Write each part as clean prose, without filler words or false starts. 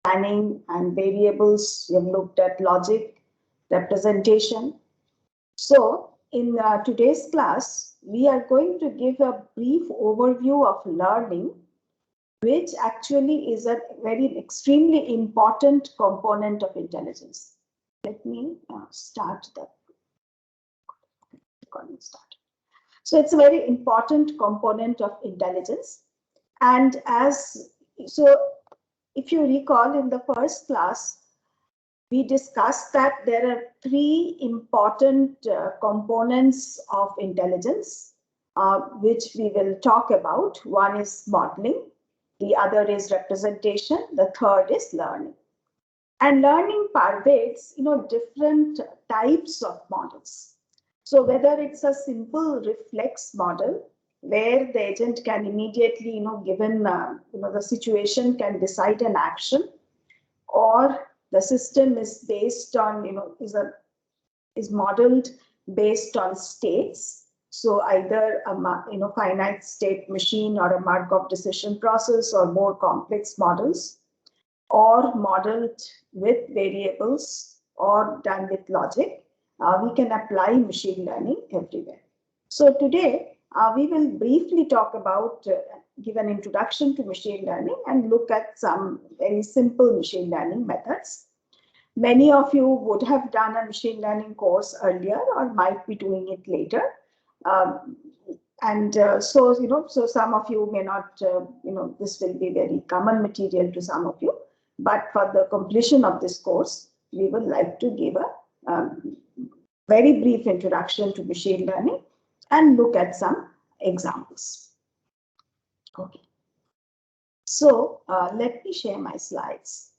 planning and variables. We have looked at logic, representation. So in today's class, we are going to give a brief overview of learning, which actually is a very extremely important component of intelligence. Let me start the recording. So it's a very important component of intelligence. And if you recall in the first class, we discussed that there are three important components of intelligence, which we will talk about. One is modeling, the other is representation, the third is learning. And learning pervades, different types of models. So whether it's a simple reflex model where the agent can immediately, given the situation, can decide an action, or the system is based on, is modeled based on states. So either a finite state machine or a Markov decision process or more complex models, or modeled with variables or done with logic. We can apply machine learning everywhere. So today, we will briefly talk about, give an introduction to machine learning and look at some very simple machine learning methods. Many of you would have done a machine learning course earlier or might be doing it later. So some of you may not, this will be very common material to some of you. But for the completion of this course, we would like to give a very brief introduction to machine learning and look at some examples. Okay. So let me share my slides.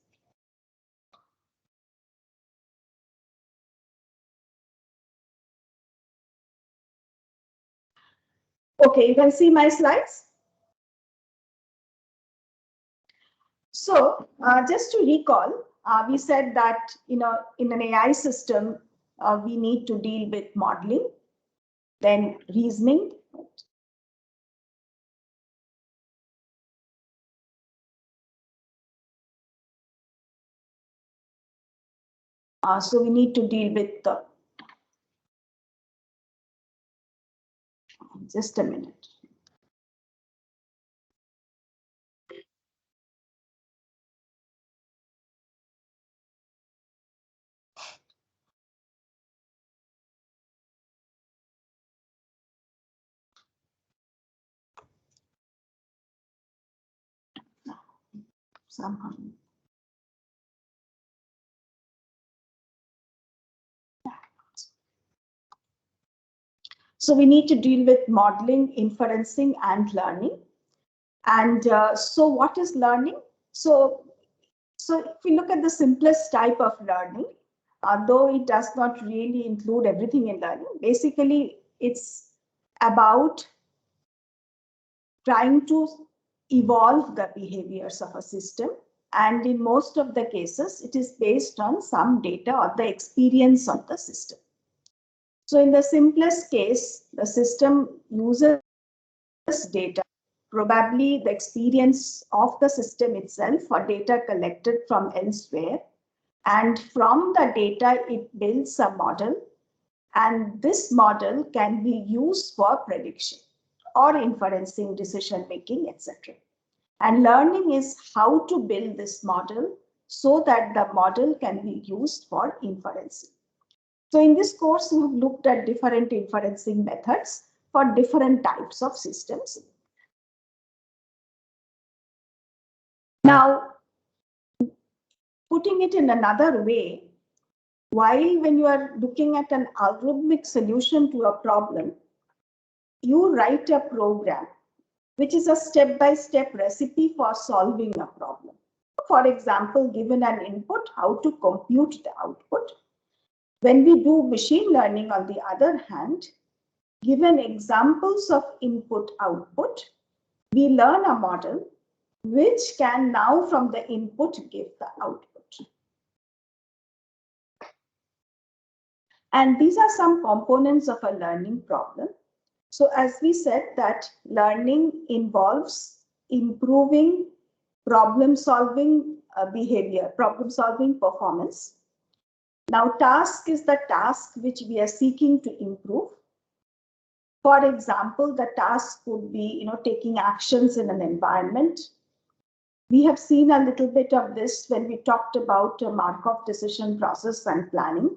Okay, you can see my slides. So just to recall, we said that in an AI system, we need to deal with modeling, then reasoning. So we need to deal with just a minute. Somehow. So we need to deal with modeling, inferencing, and learning. And so what is learning? So if we look at the simplest type of learning, though it does not really include everything in learning, basically it's about trying to evolve the behaviors of a system. And in most of the cases, it is based on some data or the experience of the system. So in the simplest case, the system uses data, probably the experience of the system itself or data collected from elsewhere. And from the data, it builds a model. And this model can be used for prediction or inferencing, decision making, etc. And learning is how to build this model so that the model can be used for inferencing. So in this course, we have looked at different inferencing methods for different types of systems. Now, putting it in another way, while when you are looking at an algorithmic solution to a problem, you write a program, which is a step-by-step recipe for solving a problem. For example, given an input, how to compute the output. When we do machine learning, on the other hand, given examples of input-output, we learn a model which can now from the input give the output. And these are some components of a learning problem. So as we said that learning involves improving problem-solving behavior, problem-solving performance. Now, task is the task which we are seeking to improve. For example, the task could be, taking actions in an environment. We have seen a little bit of this when we talked about a Markov decision process and planning.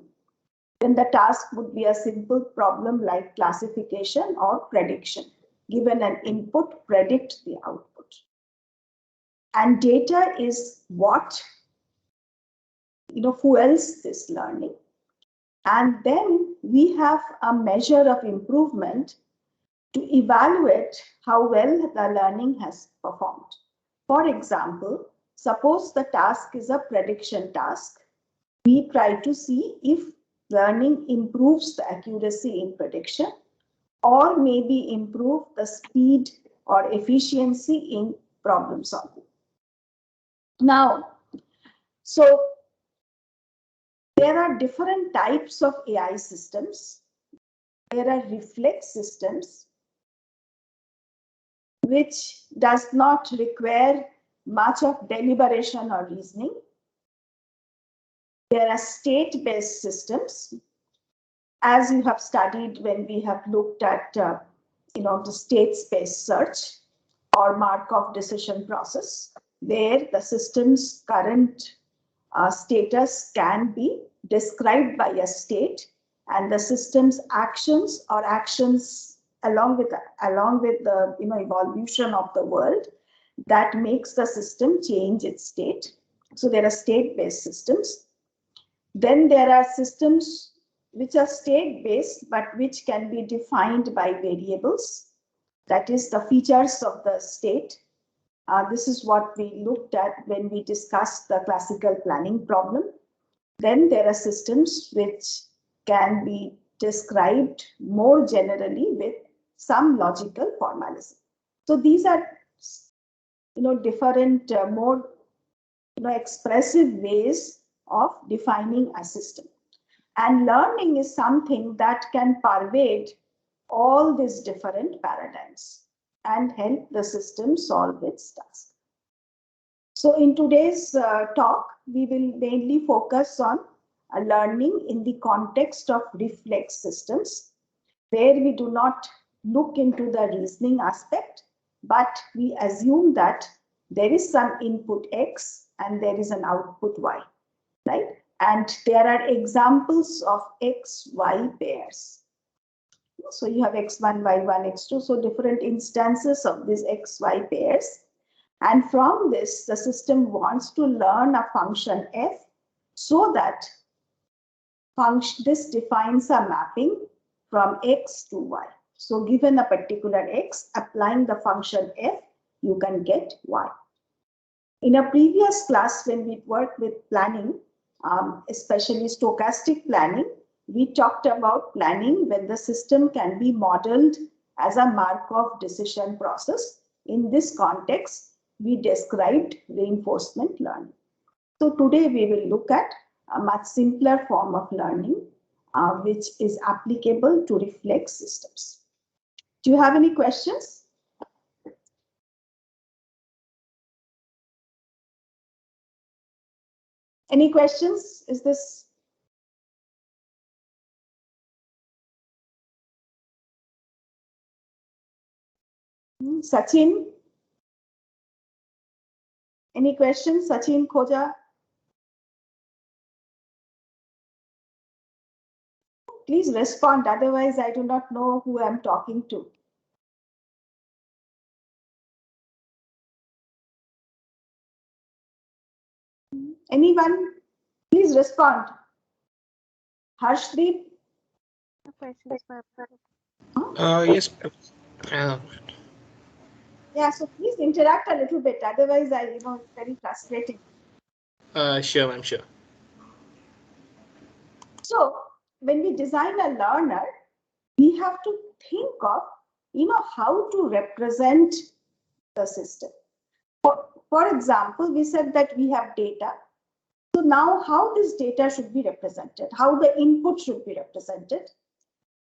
Then the task would be a simple problem like classification or prediction. Given an input, predict the output. And data is what, fuels this learning. And then we have a measure of improvement to evaluate how well the learning has performed. For example, suppose the task is a prediction task. We try to see if learning improves the accuracy in prediction or maybe improve the speed or efficiency in problem solving. Now, so there are different types of AI systems. There are reflex systems, which does not require much of deliberation or reasoning. There are state-based systems, as you have studied when we have looked at the state space search or Markov decision process, where the system's current status can be described by a state, and the system's actions or actions along with the evolution of the world that makes the system change its state. So there are state-based systems. Then there are systems which are state-based but which can be defined by variables, that is the features of the state. This is what we looked at when we discussed the classical planning problem. Then there are systems which can be described more generally with some logical formalism. So these are, different, more, expressive ways of defining a system. And learning is something that can pervade all these different paradigms and help the system solve its task. So in today's talk, we will mainly focus on learning in the context of reflex systems, where we do not look into the reasoning aspect, but we assume that there is some input X and there is an output Y, right? And there are examples of X-Y pairs. So you have X1, Y1, X2, so different instances of these X-Y pairs. And from this, the system wants to learn a function F so that this defines a mapping from X to Y. So given a particular X, applying the function F, you can get Y. In a previous class, when we worked with planning, especially stochastic planning, we talked about planning when the system can be modeled as a Markov decision process. In this context, we described reinforcement learning. So today we will look at a much simpler form of learning, which is applicable to reflex systems. Do you have any questions? Any questions? Is this? Sachin? Any questions? Sachin Khoja? Please respond, otherwise I do not know who I'm talking to. Anyone? Please respond. Harshdeep? Yes. Yeah, so please interact a little bit, otherwise it's very frustrating. Sure, ma'am, sure. So when we design a learner, we have to think of, how to represent the system. For example, we said that we have data. So now how this data should be represented, how the input should be represented.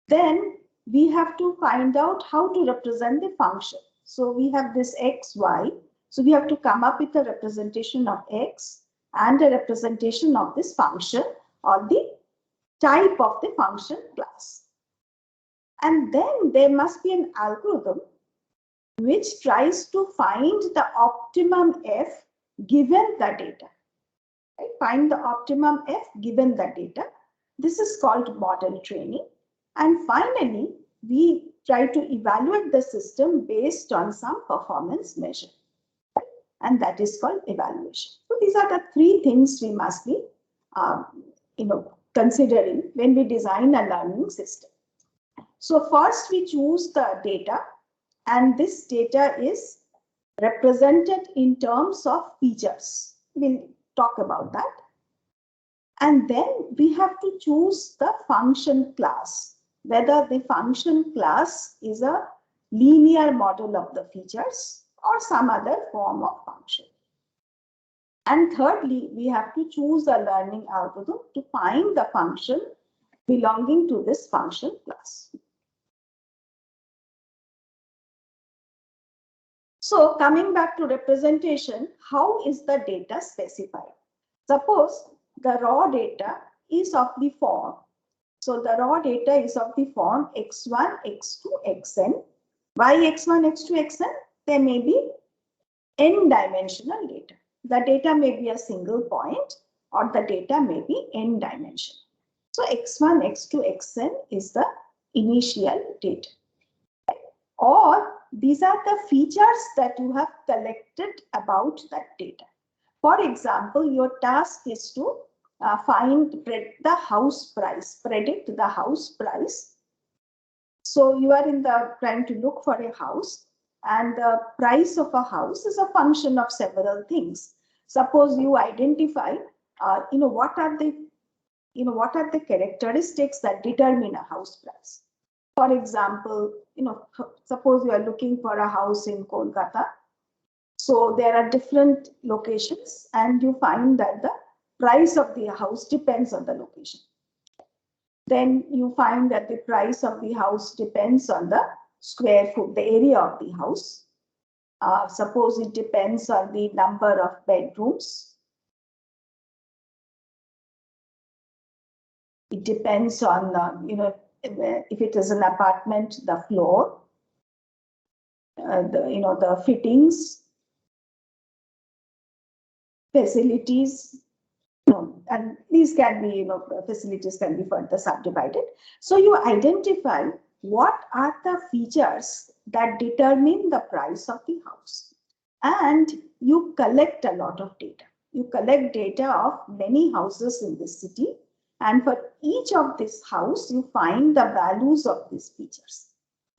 Then we have to find out how to represent the function. So we have this X, Y. So we have to come up with a representation of X and a representation of this function or the type of the function class. And then there must be an algorithm which tries to find the optimum F given the data. Right? Find the optimum F given the data. This is called model training. And finally, we try to evaluate the system based on some performance measure. Right? And that is called evaluation. So these are the three things we must be considering when we design a learning system. So first we choose the data, and this data is represented in terms of features. We'll talk about that. And then we have to choose the function class, whether the function class is a linear model of the features or some other form of function. And thirdly, we have to choose a learning algorithm to find the function belonging to this function class. So coming back to representation, how is the data specified? Suppose the raw data is of the form. So the raw data is of the form x1, x2, xn. Why x1, x2, xn? There may be n-dimensional data. The data may be a single point or the data may be n-dimensional. So x1, x2, xn is the initial data. Or these are the features that you have collected about that data. For example, your task is to predict the house price. So you are trying to look for a house, and the price of a house is a function of several things. Suppose you identify, what are the characteristics that determine a house price. For example, suppose you are looking for a house in Kolkata. So there are different locations and you find that the price of the house depends on the location. Then you find that the price of the house depends on the square foot, the area of the house. Suppose it depends on the number of bedrooms. It depends on, if it is an apartment, the floor, the fittings, facilities, and these can be, facilities can be further subdivided. So you identify what are the features that determine the price of the house, and you collect a lot of data. You collect data of many houses in this city, and for each of this house, you find the values of these features,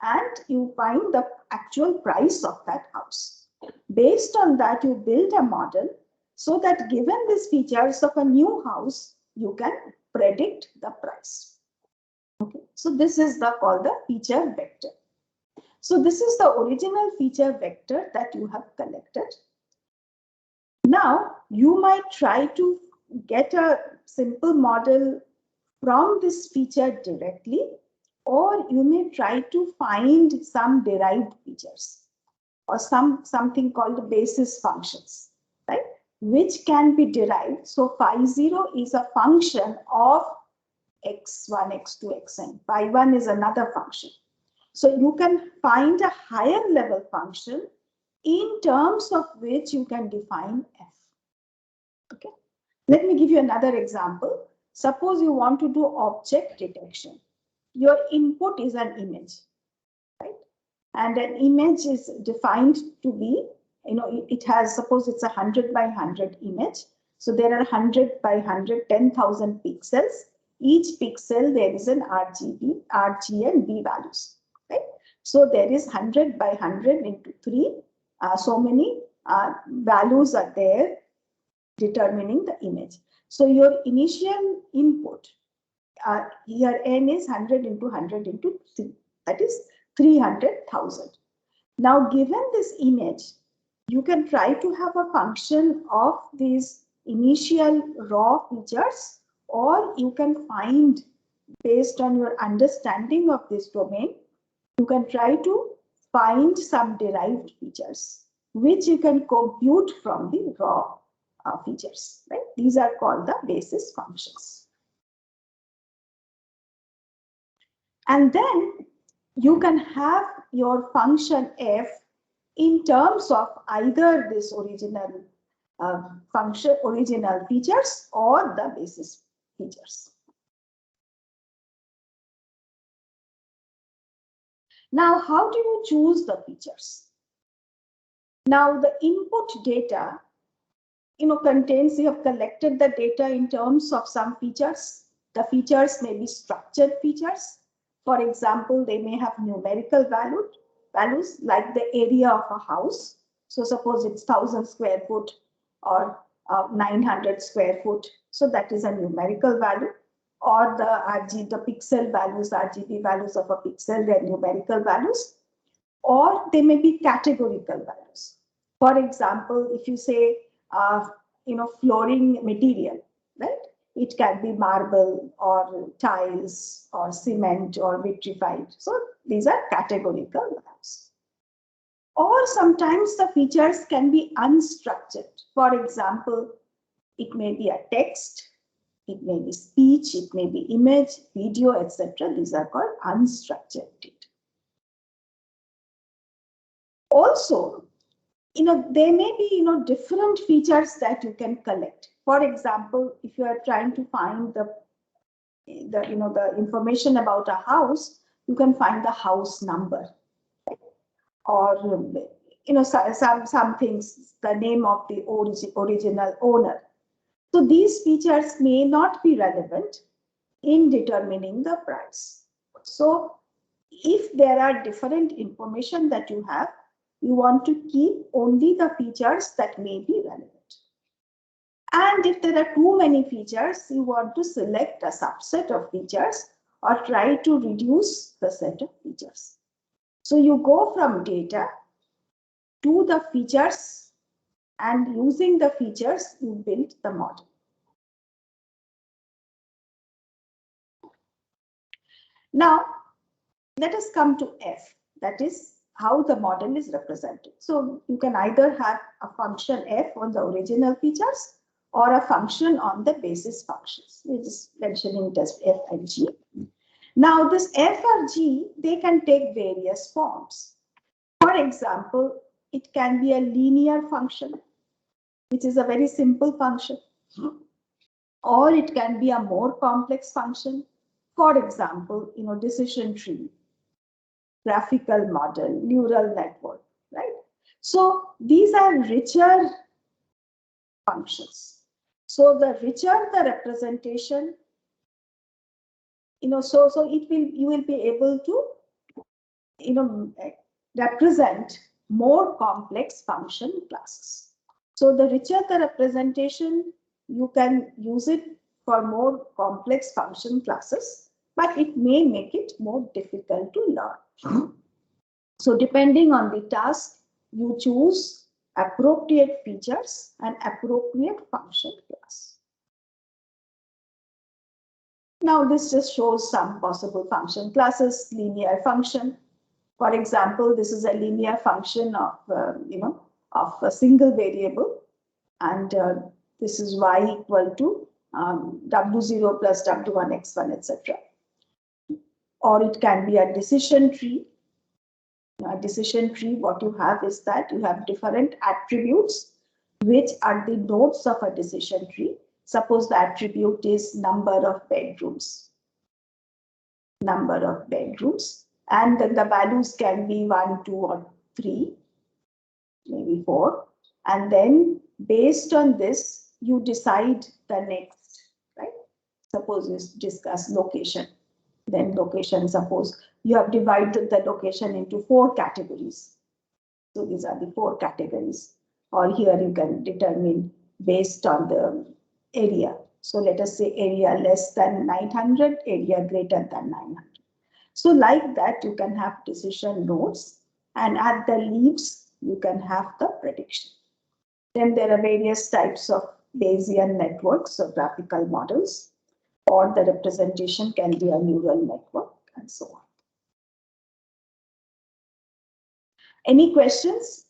and you find the actual price of that house. Based on that, you build a model so that given these features of a new house, you can predict the price. Okay, so this is called the feature vector. So this is the original feature vector that you have collected. Now you might try to get a simple model from this feature directly, or you may try to find some derived features or something called the basis functions, right? Which can be derived. So phi 0 is a function of x1, x2, xn. Phi 1 is another function. So you can find a higher level function in terms of which you can define f. Okay. Let me give you another example. Suppose you want to do object detection. Your input is an image, right? And an image is defined to be, it has, suppose it's a 100 by 100 image. So there are 100 by 100, 10,000 pixels. Each pixel, there is an RGB, RG and B values, right? So there is 100 by 100 into 3. So many values are there determining the image. So your initial input, here n is 100 into 100 into 3. That is 300,000. Now, given this image, you can try to have a function of these initial raw features, or you can find, based on your understanding of this domain, you can try to find some derived features which you can compute from the raw features, right? These are called the basis functions. And then you can have your function f in terms of either this original original features or the basis features. Now, how do you choose the features? Now, the input data, contains, you have collected the data in terms of some features. The features may be structured features. For example, they may have numerical values like the area of a house. So suppose it's 1,000 square foot or 900 square foot. So that is a numerical value. Or the pixel values, RGB values of a pixel, they are numerical values. Or they may be categorical values. For example, if you say, flooring material, right? It can be marble or tiles or cement or vitrified. So these are categorical values. Or sometimes the features can be unstructured. For example, it may be a text, it may be speech, it may be image, video, etc. These are called unstructured data. Also, there may be, different features that you can collect. For example, if you are trying to find the information about a house, you can find the house number, or some things, the name of the original owner. So these features may not be relevant in determining the price. So if there are different information that you have, you want to keep only the features that may be relevant. And if there are too many features, you want to select a subset of features or try to reduce the set of features. So you go from data to the features, and using the features, you build the model. Now, let us come to F, that is how the model is represented. So you can either have a function f on the original features or a function on the basis functions. We're just mentioning just f and g. Now this f or g, they can take various forms. For example, it can be a linear function, which is a very simple function, or it can be a more complex function. For example, decision tree, graphical model, neural network, right? So these are richer functions. So the richer the representation, so you will be able to, represent more complex function classes. So the richer the representation, you can use it for more complex function classes, but it may make it more difficult to learn. So depending on the task, you choose appropriate features and appropriate function class. Now this just shows some possible function classes. Linear function, for example, this is a linear function of of a single variable, and this is y equal to w0 plus w1 x1, etc. Or it can be a decision tree. A decision tree, what you have is that you have different attributes which are the nodes of a decision tree. Suppose the attribute is number of bedrooms, and then the values can be 1, 2, or 3, maybe 4. And then based on this, you decide the next, right? Suppose you discuss location. Then location, suppose you have divided the location into 4 categories. So these are the 4 categories. Or here you can determine based on the area. So let us say area less than 900, area greater than 900. So like that, you can have decision nodes, and at the leaves, you can have the prediction. Then there are various types of Bayesian networks or graphical models, or the representation can be a neural network, and so on. Any questions?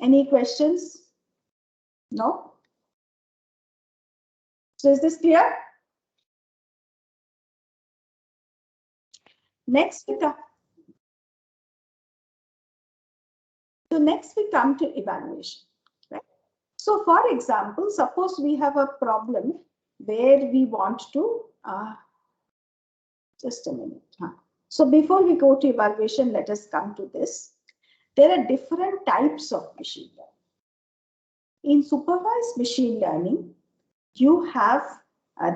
Any questions? No? So is this clear? Next we come. So next we come to evaluation, right? So for example, suppose we have a problem where we want to, just a minute. So before we go to evaluation, let us come to this. There are different types of machine learning. In supervised machine learning, you have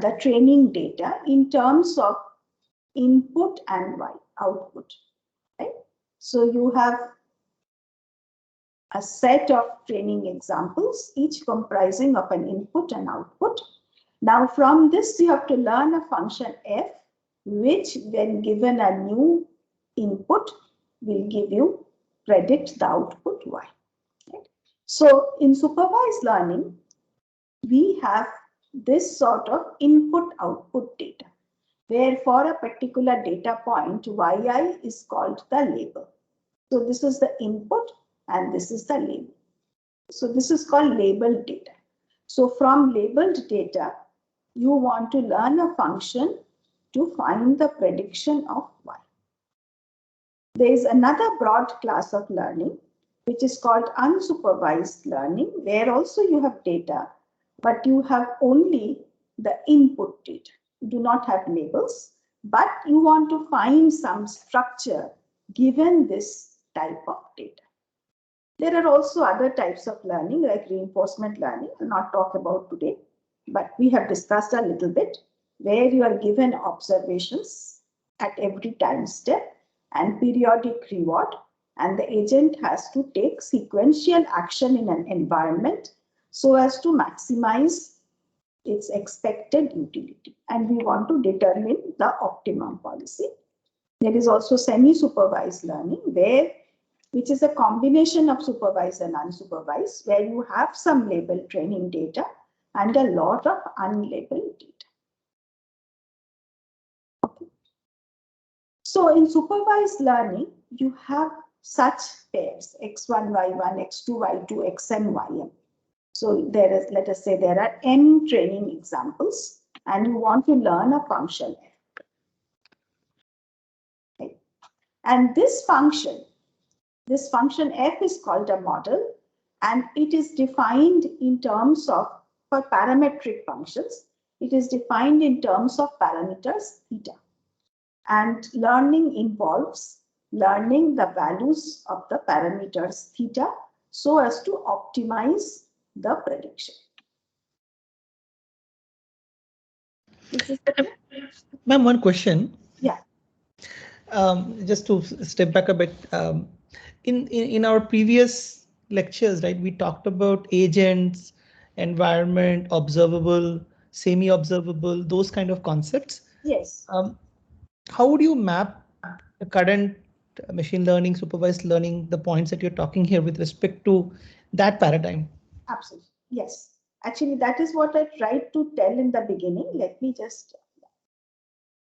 the training data in terms of input and output, right? So you have a set of training examples, each comprising of an input and output. Now from this, you have to learn a function f, which when given a new input will predict the output y. Right? So in supervised learning, we have this sort of input-output data, where for a particular data point, yi is called the label. So this is the input and this is the label. So this is called labeled data. So from labeled data, you want to learn a function to find the prediction of y. There is another broad class of learning, which is called unsupervised learning, where also you have data, but you have only the input data. You do not have labels, but you want to find some structure given this type of data. There are also other types of learning like reinforcement learning. I'll not talk about today, but we have discussed a little bit, where you are given observations at every time step and periodic reward, and the agent has to take sequential action in an environment so as to maximize its expected utility. And we want to determine the optimum policy. There is also semi-supervised learning, which is a combination of supervised and unsupervised, where you have some labeled training data and a lot of unlabeled data. Okay. So in supervised learning, you have such pairs, x1, y1, x2, y2, xn, yn. So there is, let us say there are n training examples and you want to learn a function f. Okay. And this function f is called a model, and it is defined in terms of, for parametric functions, it is defined in terms of parameters theta. And learning involves learning the values of the parameters theta so as to optimize the prediction. Ma'am, one question. Yeah. Just to step back a bit, in our previous lectures, right, we talked about agents, environment, observable, semi-observable, those kind of concepts. Yes. How would you map the current machine learning, supervised learning, the points that you're talking here with respect to that paradigm? Absolutely. Yes. Actually, that is what I tried to tell in the beginning. Let me just.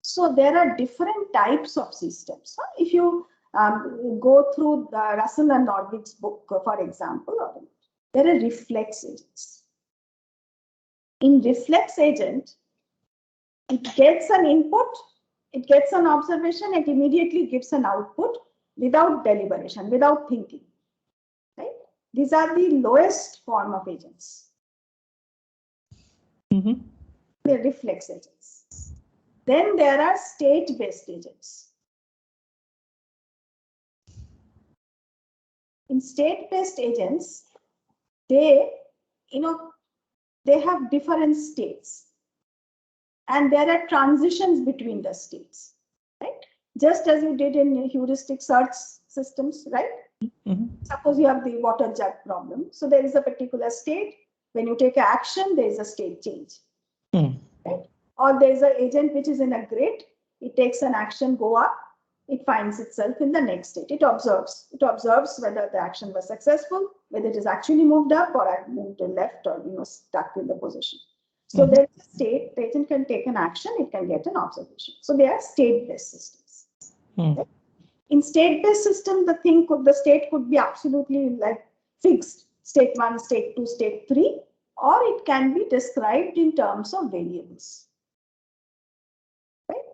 So there are different types of systems. If you go through the Russell and Nordvik's book, for example, there are reflex agents. In reflex agent, it gets an input, it gets an observation, it immediately gives an output without deliberation, without thinking. Right? These are the lowest form of agents. Mm-hmm. They're reflex agents. Then there are state-based agents. In state-based agents, they have different states. And there are transitions between the states, right? Just as you did in heuristic search systems, right? Mm-hmm. Suppose you have the water jug problem. So there is a particular state. When you take action, there is a state change. Right? Or there is an agent which is in a grid. It takes an action, go up. It finds itself in the next state. It observes. It observes whether the action was successful, whether it is actually moved up or moved to left or stuck in the position. So there is a state. The agent can take an action. It can get an observation. So they are state-based systems. In state-based system, the state could be absolutely like fixed. state 1, state 2, state 3, or it can be described in terms of variables. Right?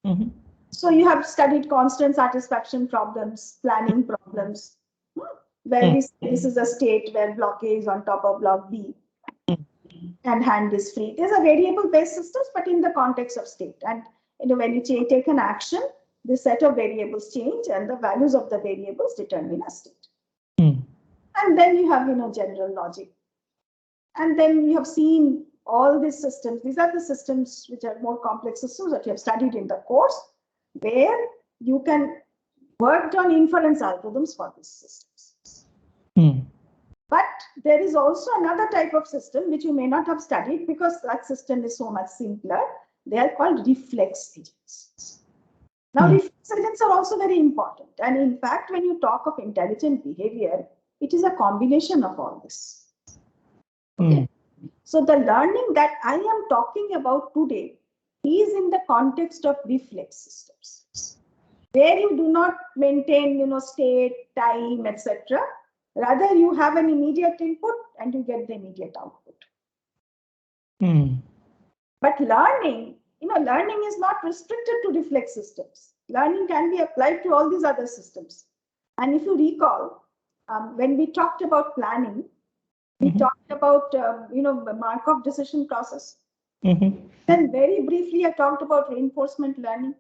Mm-hmm. So you have studied constant satisfaction problems, planning problems, where we say this is a state where block A is on top of block B and hand is free. These are variable-based systems, but in the context of state. And when you take an action, the set of variables change and the values of the variables determine a state. And then you have general logic. And then you have seen all these systems. These are the systems which are more complex systems that you have studied in the course, where you can work on inference algorithms for these systems. But there is also another type of system which you may not have studied because that system is so much simpler. They are called reflex agents. Now, reflex agents are also very important. And in fact, when you talk of intelligent behavior, it is a combination of all this. Okay. So the learning that I am talking about today is in the context of reflex systems, where you do not maintain, state, time, etc. Rather, you have an immediate input and you get the immediate output. But learning, learning is not restricted to reflex systems. Learning can be applied to all these other systems. And if you recall, when we talked about planning, we talked about, the Markov decision process. Then very briefly, I talked about reinforcement learning.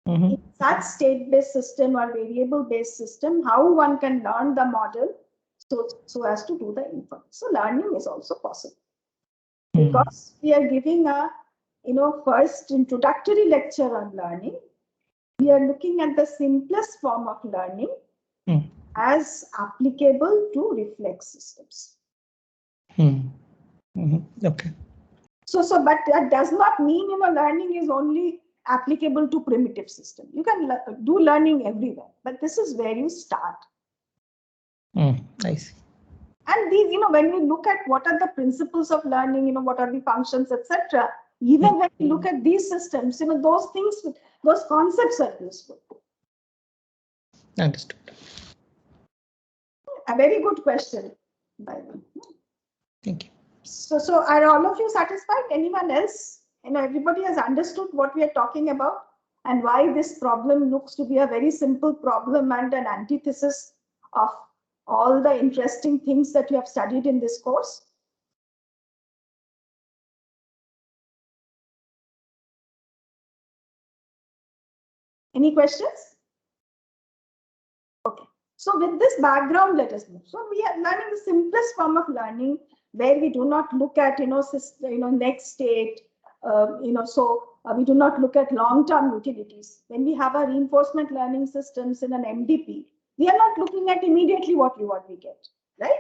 In such state-based system or variable-based system, how one can learn the model so as to do the inference. So learning is also possible. Because we are giving a, first introductory lecture on learning, we are looking at the simplest form of learning as applicable to reflex systems. Okay. So, but that does not mean, learning is only applicable to primitive system. You can do learning everywhere, but this is where you start. I see. And these, when we look at what are the principles of learning, what are the functions, etc. Even when we look at these systems, those things, those concepts are useful. Understood. A very good question, by the way. Thank you. So are all of you satisfied? Anyone else? Everybody has understood what we are talking about and why this problem looks to be a very simple problem and an antithesis of all the interesting things that you have studied in this course. Any questions? Okay. So with this background, let us move. So we are learning the simplest form of learning, where we do not look at next state, we do not look at long-term utilities. When we have a reinforcement learning systems in an MDP, we are not looking at immediately what we get, right?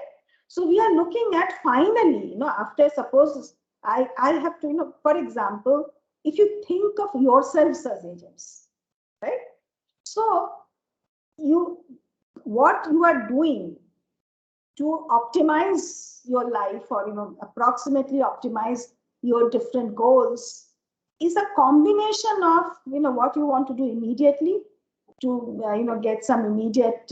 So we are looking at finally, after suppose I have to, for example, if you think of yourselves as agents, right? So what you are doing to optimize your life or approximately optimize your different goals is a combination of what you want to do immediately to get some immediate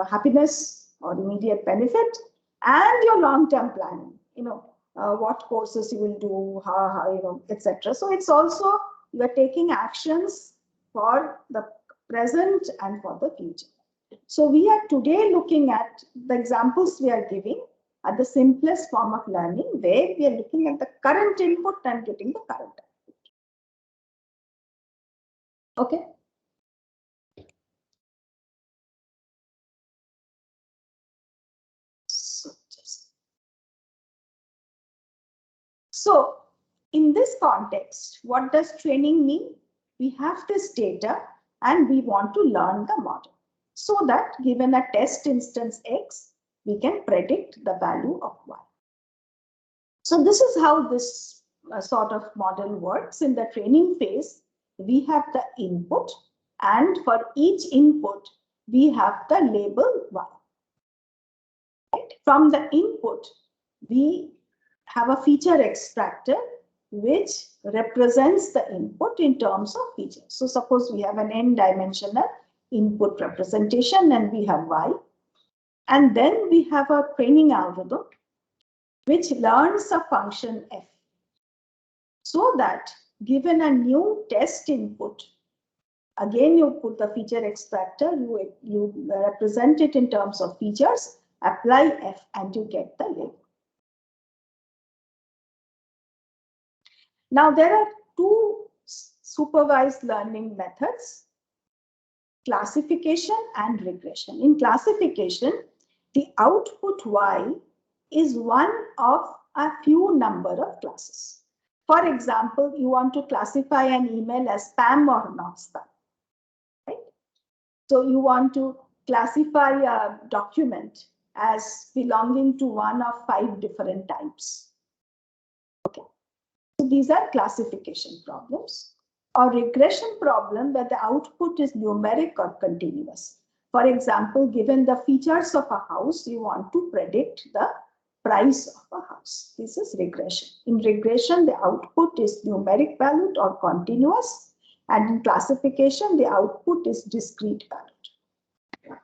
happiness or immediate benefit, and your long-term planning, what courses you will do, how etc. So it's also you are taking actions for the present and for the future. So we are today looking at the examples we are giving at the simplest form of learning, where we are looking at the current input and getting the current output. Okay. So in this context, what does training mean? We have this data and we want to learn the model so that given a test instance X, we can predict the value of Y. So this is how this sort of model works. In the training phase, we have the input, and for each input, we have the label Y. Right? From the input, we have a feature extractor which represents the input in terms of features. So suppose we have an n-dimensional input representation and we have Y. And then we have a training algorithm which learns a function f, so that given a new test input, again you put the feature extractor, you represent it in terms of features, apply f, and you get the label. Now there are two supervised learning methods, classification and regression. In classification, the output y is one of a few number of classes. For example, you want to classify an email as spam or not spam, right? So you want to classify a document as belonging to one of 5 different types. Okay. So these are classification problems. Or regression problem where the output is numeric or continuous. For example, given the features of a house, you want to predict the price of a house. This is regression. In regression, the output is numeric valued or continuous, and in classification, the output is discrete valued.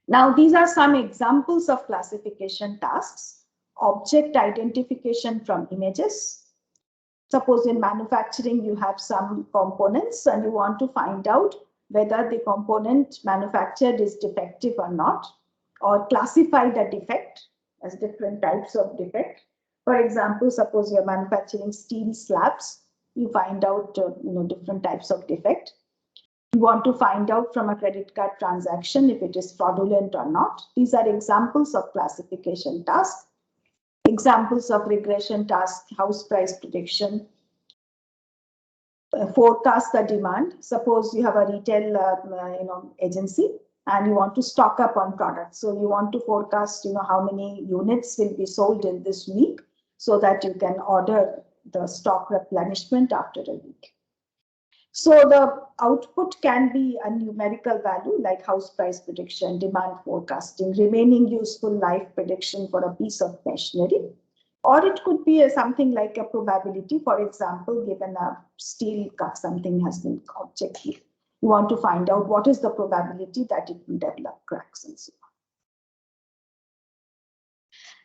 Now, these are some examples of classification tasks. Object identification from images. Suppose in manufacturing, you have some components and you want to find out whether the component manufactured is defective or not, or classify the defect as different types of defect. For example, suppose you're manufacturing steel slabs, you find out different types of defect. You want to find out from a credit card transaction if it is fraudulent or not. These are examples of classification tasks. Examples of regression tasks, house price prediction, forecast the demand. Suppose you have a retail agency and you want to stock up on products. So you want to forecast how many units will be sold in this week so that you can order the stock replenishment after a week. So the output can be a numerical value like house price prediction, demand forecasting, remaining useful life prediction for a piece of machinery. Or it could be something like a probability. For example, given a steel cut, something has been objective. You want to find out what is the probability that it will develop cracks and so on.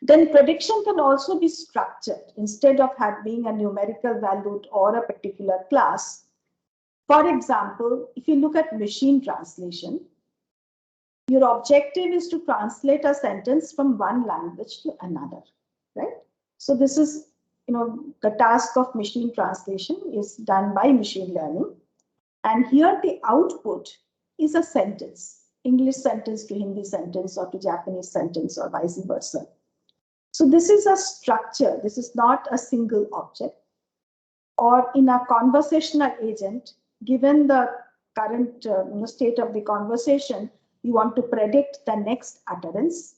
Then prediction can also be structured. Instead of having a numerical value or a particular class. For example, if you look at machine translation, your objective is to translate a sentence from one language to another, right? So this is, the task of machine translation is done by machine learning. And here the output is a sentence, English sentence to Hindi sentence or to Japanese sentence or vice versa. So this is a structure. This is not a single object. Or in a conversational agent, given the current state of the conversation, you want to predict the next utterance.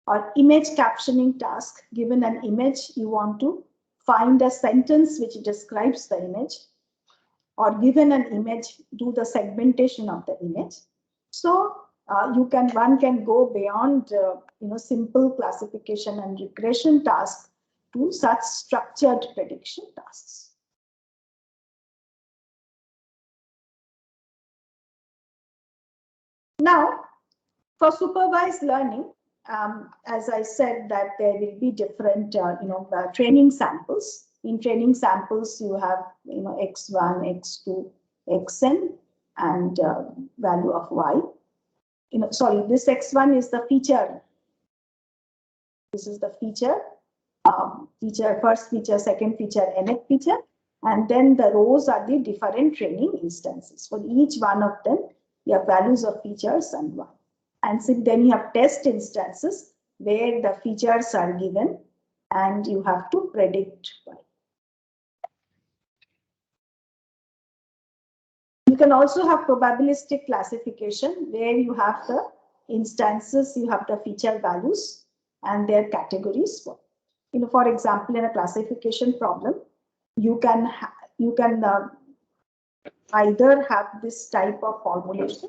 Or image captioning task, given an image, you want to find a sentence which describes the image, or given an image, do the segmentation of the image. So one can go beyond simple classification and regression tasks to such structured prediction tasks. Now, for supervised learning, as I said, that there will be different, training samples. In training samples, you have, x1, x2, xn, and value of y. This x1 is the feature. This is the feature, first feature, second feature, nth feature, and then the rows are the different training instances. For each one of them, you have values of features and y. And so then you have test instances where the features are given and you have to predict y. You can also have probabilistic classification where you have the instances, you have the feature values and their categories. For example, in a classification problem, you can either have this type of formulation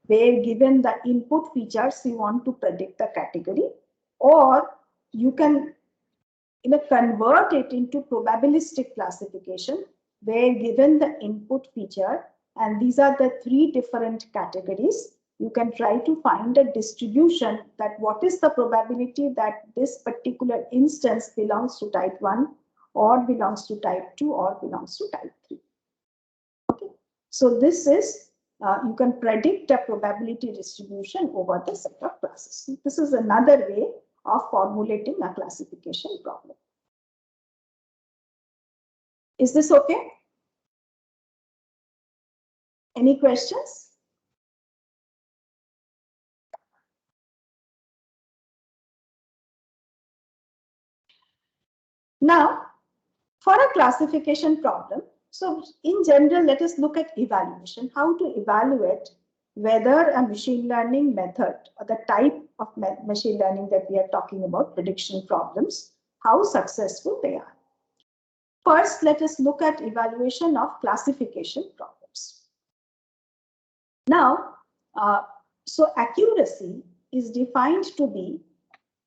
where given the input features you want to predict the category, or you can convert it into probabilistic classification where given the input feature And these are the three different categories. You can try to find a distribution that what is the probability that this particular instance belongs to type 1 or belongs to type 2 or belongs to type 3. Okay. So this is, you can predict a probability distribution over the set of classes. This is another way of formulating a classification problem. Is this okay? Any questions? Now, for a classification problem, so in general, let us look at evaluation, how to evaluate whether a machine learning method or the type of machine learning that we are talking about, prediction problems, how successful they are. First, let us look at evaluation of classification problems. Now, so accuracy is defined to be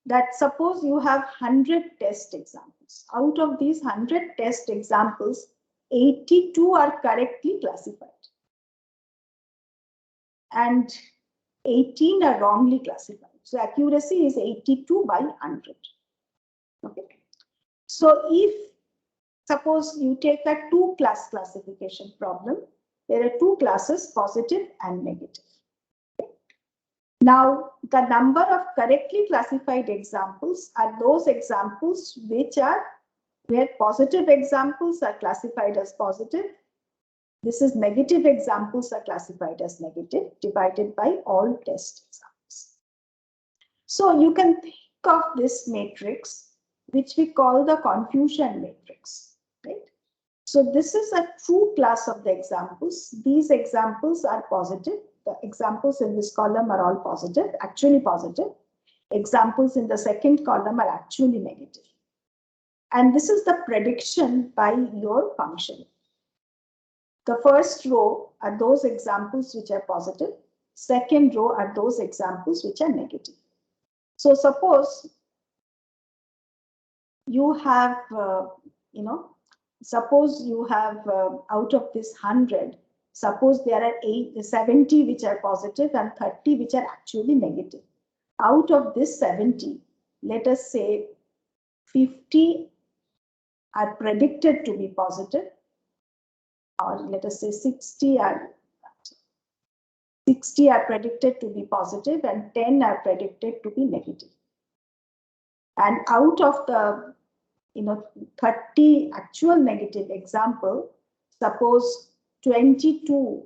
that suppose you have 100 test examples. Out of these 100 test examples, 82 are correctly classified and 18 are wrongly classified. So accuracy is 82 by 100. Okay. So if suppose you take a two-class classification problem, there are two classes, positive and negative. Now, the number of correctly classified examples are those examples where positive examples are classified as positive. This is negative examples are classified as negative, divided by all test examples. So you can think of this matrix, which we call the confusion matrix, right? So this is a true class of the examples. These examples are positive. The examples in this column are all positive, actually positive. Examples in the second column are actually negative. And this is the prediction by your function. The first row are those examples which are positive. Second row are those examples which are negative. So suppose you have, suppose you have out of this 100, suppose there are 70 which are positive and 30 which are actually negative. Out of this 70, let us say 50 are predicted to be positive, or let us say 60 are predicted to be positive and 10 are predicted to be negative. And out of the 30 actual negative example, suppose 22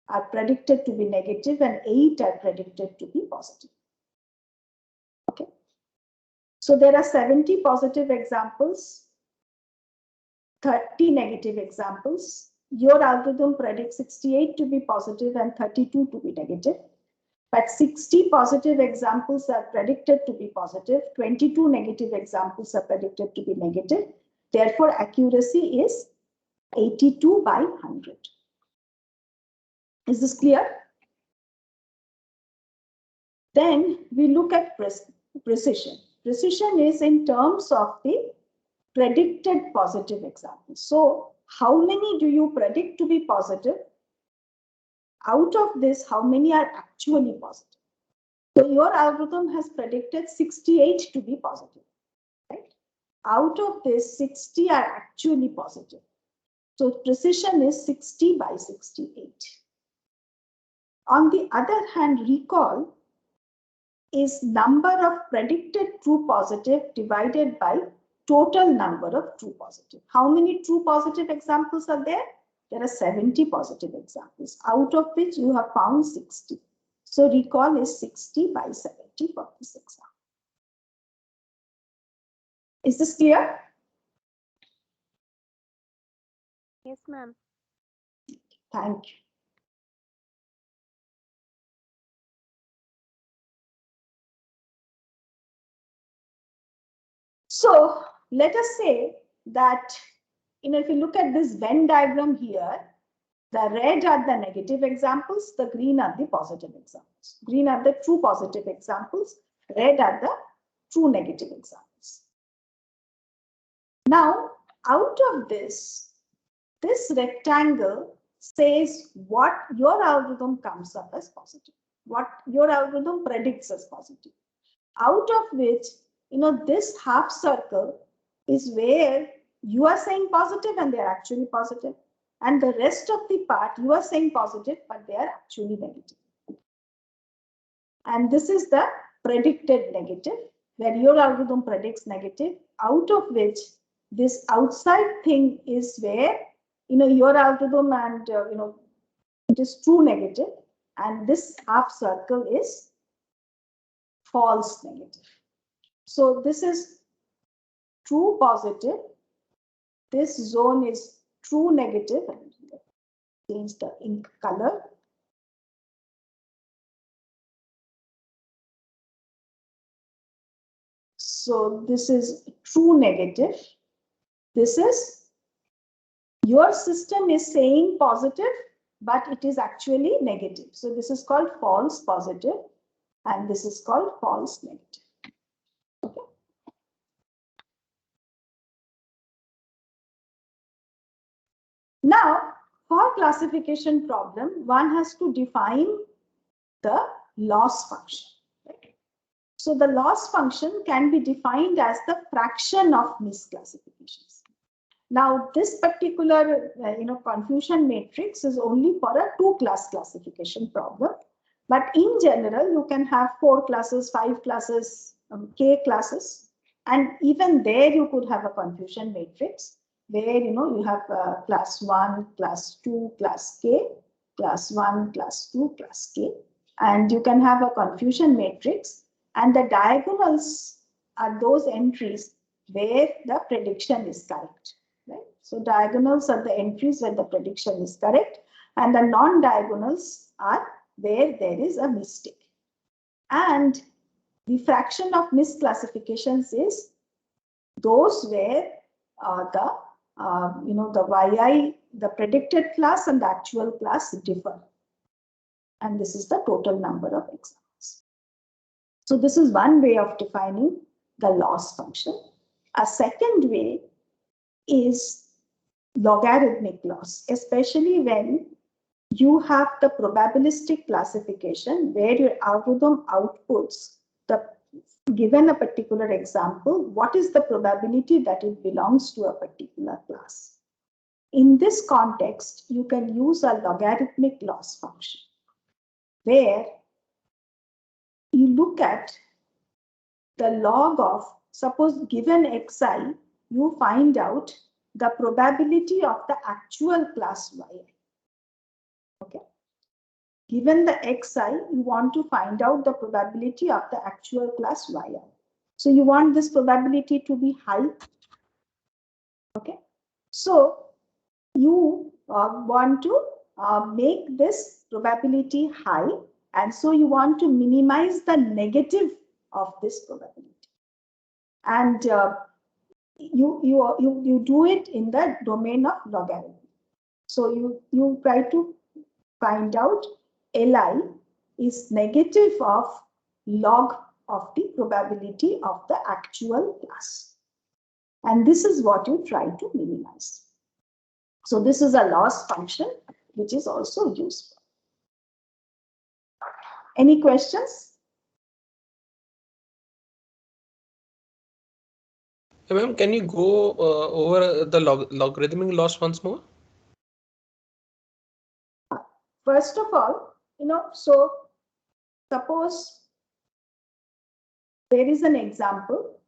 are predicted to be negative and 8 are predicted to be positive. Okay. So there are 70 positive examples, 30 negative examples. Your algorithm predicts 68 to be positive and 32 to be negative. But 60 positive examples are predicted to be positive, 22 negative examples are predicted to be negative. Therefore, accuracy is 82 by 100. Is this clear? Then we look at precision. Precision is in terms of the predicted positive examples. So how many do you predict to be positive? Out of this, how many are actually positive? So your algorithm has predicted 68 to be positive, right? Out of this, 60 are actually positive. So precision is 60 by 68. On the other hand, recall is number of predicted true positive divided by total number of true positive. How many true positive examples are there? There are 70 positive examples, out of which you have found 60. So recall is 60 by 70 for this example. Is this clear? Yes, ma'am. Thank you. So let us say that, if you look at this Venn diagram here, the red are the negative examples, the green are the positive examples. Green are the true positive examples, red are the true negative examples. Now, out of this, this rectangle says what your algorithm comes up as positive, what your algorithm predicts as positive, out of which, this half circle is where you are saying positive and they are actually positive. And the rest of the part, you are saying positive, but they are actually negative. And this is the predicted negative, where your algorithm predicts negative, out of which this outside thing is where, your algorithm and, it is true negative. And this half circle is false negative. So this is true positive. This zone is true negative. And change the ink color. So this is true negative. This is your system is saying positive, but it is actually negative. So this is called false positive, and this is called false negative. Okay. Now, for classification problem, one has to define the loss function. Right? So the loss function can be defined as the fraction of misclassifications. Now, this particular confusion matrix is only for a 2-class classification problem. But in general, you can have 4 classes, 5 classes, k classes, and even there you could have a confusion matrix where you have class 1, class 2, class k, class 1, class 2, class k, and you can have a confusion matrix, and the diagonals are those entries where the prediction is correct. Right? So diagonals are the entries where the prediction is correct, and the non-diagonals are where there is a mistake. And the fraction of misclassifications is those where the yi, the predicted class and the actual class differ. And this is the total number of examples. So this is one way of defining the loss function. A second way is logarithmic loss, especially when you have the probabilistic classification where your algorithm outputs the, given a particular example, what is the probability that it belongs to a particular class. In this context, you can use a logarithmic loss function where you look at the log of, suppose given xi, you find out the probability of the actual class yi. Okay. Given the xi, you want to find out the probability of the actual class yi. So you want this probability to be high. Okay. So you want to make this probability high, and so you want to minimize the negative of this probability. And you do it in the domain of logarithm. So you try to find out Li is negative of log of the probability of the actual class. And this is what you try to minimize. So this is a loss function, which is also useful. Any questions? Ma'am, can you go over the logarithmic loss once more? First of all, so suppose there is an example.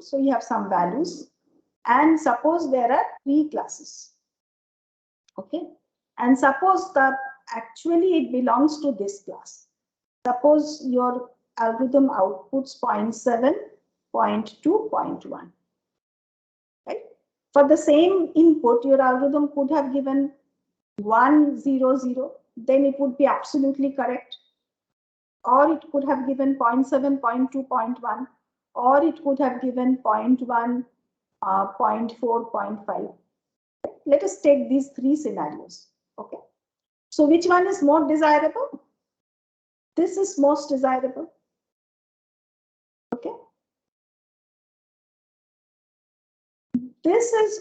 So you have some values, and suppose there are 3 classes. Okay, and suppose that actually it belongs to this class. Suppose your algorithm outputs 0.7, 0.2, 0.1. Right? For the same input, your algorithm could have given 1, 0, 0. Then it would be absolutely correct. Or it could have given 0.7, 0.2, 0.1. Or it could have given 0.1, 0.4, 0.5. Let us take these 3 scenarios. Okay. So which one is more desirable? This is most desirable. Okay. This is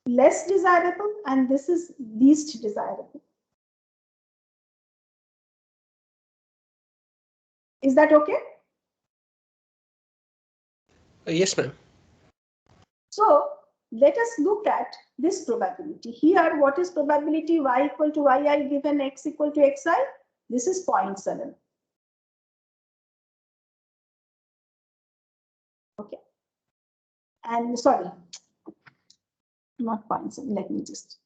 less desirable and this is least desirable. Is that okay? Yes, ma'am. So let us look at this probability. Here, what is probability y equal to yi given x equal to xi? This is 0.7. Okay. And sorry, not 0.7. Let me just.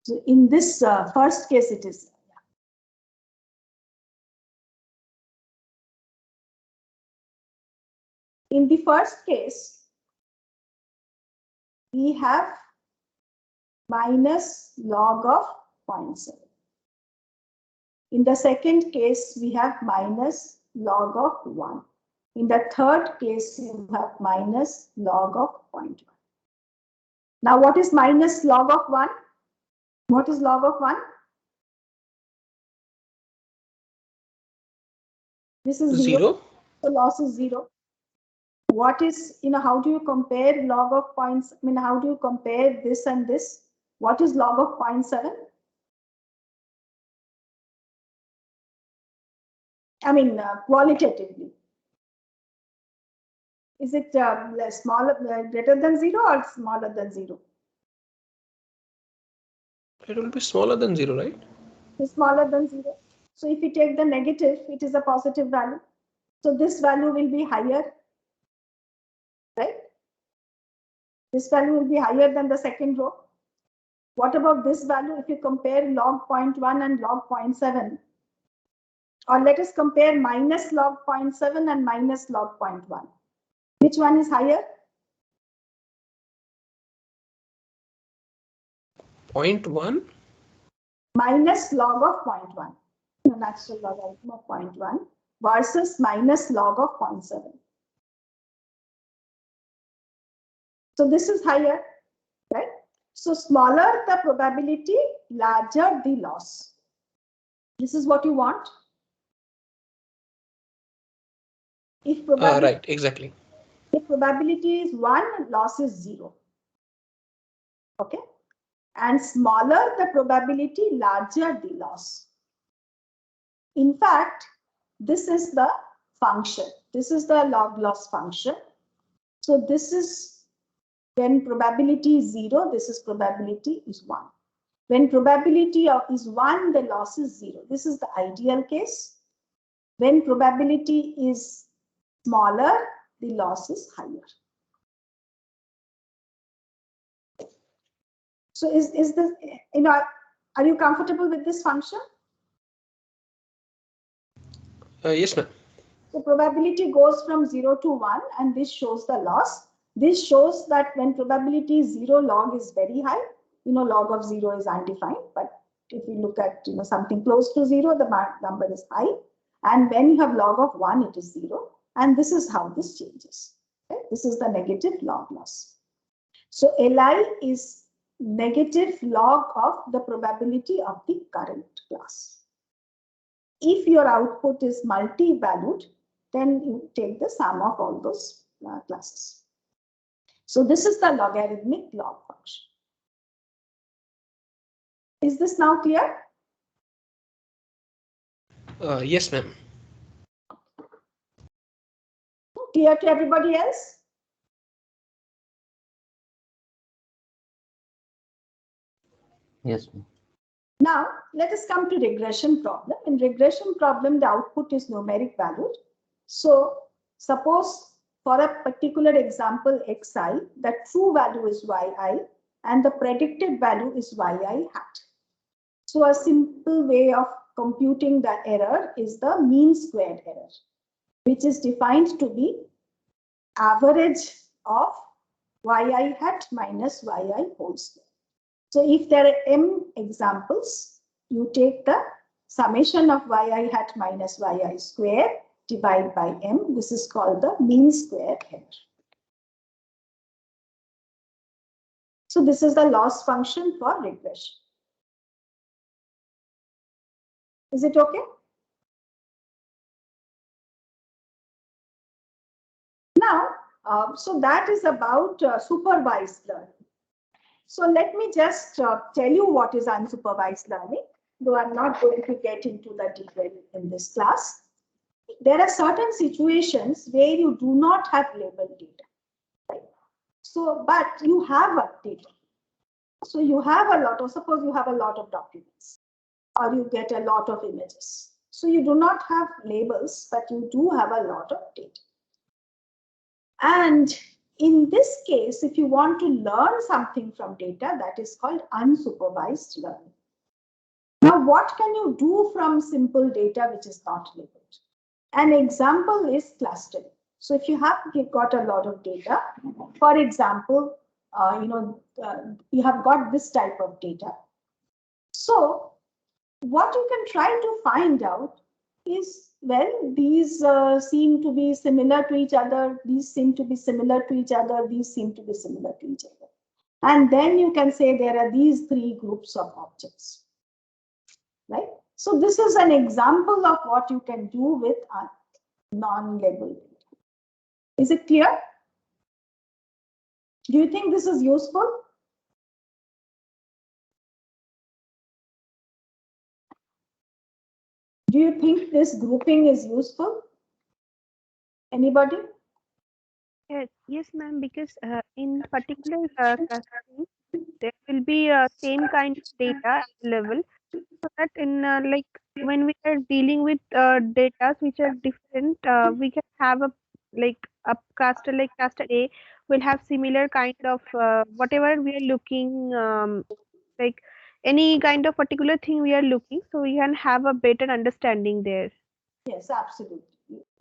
So in this first case, it is. In the first case, we have minus log of 0.7. In the second case, we have minus log of 1. In the third case, you have minus log of 0.1. Now, what is minus log of 1? What is log of 1? This is 0. So loss is 0. What is, how do you compare log of points? How do you compare this and this? What is log of 0.7? Qualitatively. Is it smaller, greater than 0 or smaller than 0? It will be smaller than 0, right? It's smaller than 0. So if you take the negative, it is a positive value. So this value will be higher, right? This value will be higher than the second row. What about this value? If you compare log 0.1 and log 0.7, or let us compare minus log 0.7 and minus log 0.1. Which one is higher? 0.1? Minus log of 0.1. The natural logarithm of 0.1 versus minus log of 0.7. So this is higher, right? So smaller the probability, larger the loss. This is what you want. If probability, Right, exactly. If probability is 1, loss is 0. Okay. And smaller the probability, larger the loss. In fact, this is the function. This is the log loss function. So this is when probability is 0, this is probability is 1. When probability is 1, the loss is 0. This is the ideal case. When probability is smaller, the loss is higher. So is this, are you comfortable with this function? Yes, ma'am. So probability goes from 0 to 1 and this shows the loss. This shows that when probability is 0, log is very high. Log of 0 is undefined, but if you look at something close to 0, the number is high. And when you have log of 1, it is 0. And this is how this changes. Okay? This is the negative log loss. So Li is negative log of the probability of the current class. If your output is multi-valued, then you take the sum of all those classes. So this is the logarithmic log function. Is this now clear? Yes, ma'am. Clear to everybody else? Yes, ma'am. Now, let us come to regression problem. In regression problem, the output is numeric valued. So, suppose for a particular example xi, the true value is yi and the predicted value is yi hat. So, a simple way of computing the error is the mean squared error, which is defined to be average of yi hat minus yi whole square. So if there are m examples, you take the summation of yi hat minus yi square divided by m. This is called the mean square error. So this is the loss function for regression. Is it okay? Now, So that is about supervised learning. So let me just tell you what is unsupervised learning, though I'm not going to get into the detail in this class. There are certain situations where you do not have labeled data, right? So, but you have a data. So you have a lot of, suppose you have a lot of documents, or you get a lot of images. So you do not have labels, but you do have a lot of data. And in this case, if you want to learn something from data, that is called unsupervised learning. Now, what can you do from simple data which is not labeled? An example is clustering. So if you have got a lot of data, for example, you have got this type of data. So what you can try to find out is, well, these seem to be similar to each other, these seem to be similar to each other, these seem to be similar to each other. And then you can say there are these three groups of objects, right? So this is an example of what you can do with non-labeled data. Is it clear? Do you think this is useful? Do you think this grouping is useful? Anybody? Yes, ma'am, because in particular clustering, there will be same kind of data level, so that in like when we are dealing with data which are different, we can have a cluster like cluster A will have similar kind of whatever we are looking, like any kind of particular thing we are looking, so we can have a better understanding there. Yes, absolutely.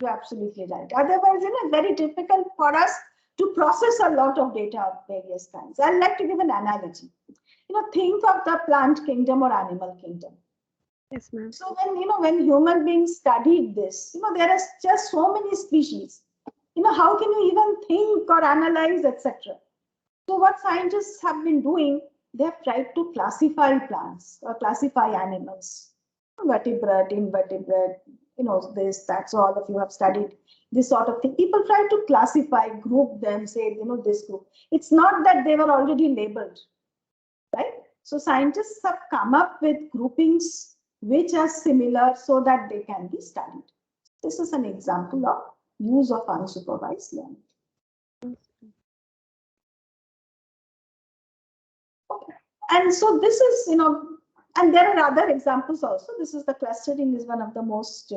You're absolutely right. Otherwise, it's very difficult for us to process a lot of data of various kinds. I'd like to give an analogy. Think of the plant kingdom or animal kingdom. Yes, ma'am. So when human beings studied this, there are just so many species. How can you even think or analyze, etc.? So what scientists have been doing, they have tried to classify plants or classify animals, vertebrate, invertebrate, this, that. So all of you have studied this sort of thing. People try to classify, group them, say, this group. It's not that they were already labeled, right? So scientists have come up with groupings which are similar so that they can be studied. This is an example of use of unsupervised learning. Okay. And so this is, and there are other examples also. This is the clustering is one of the most,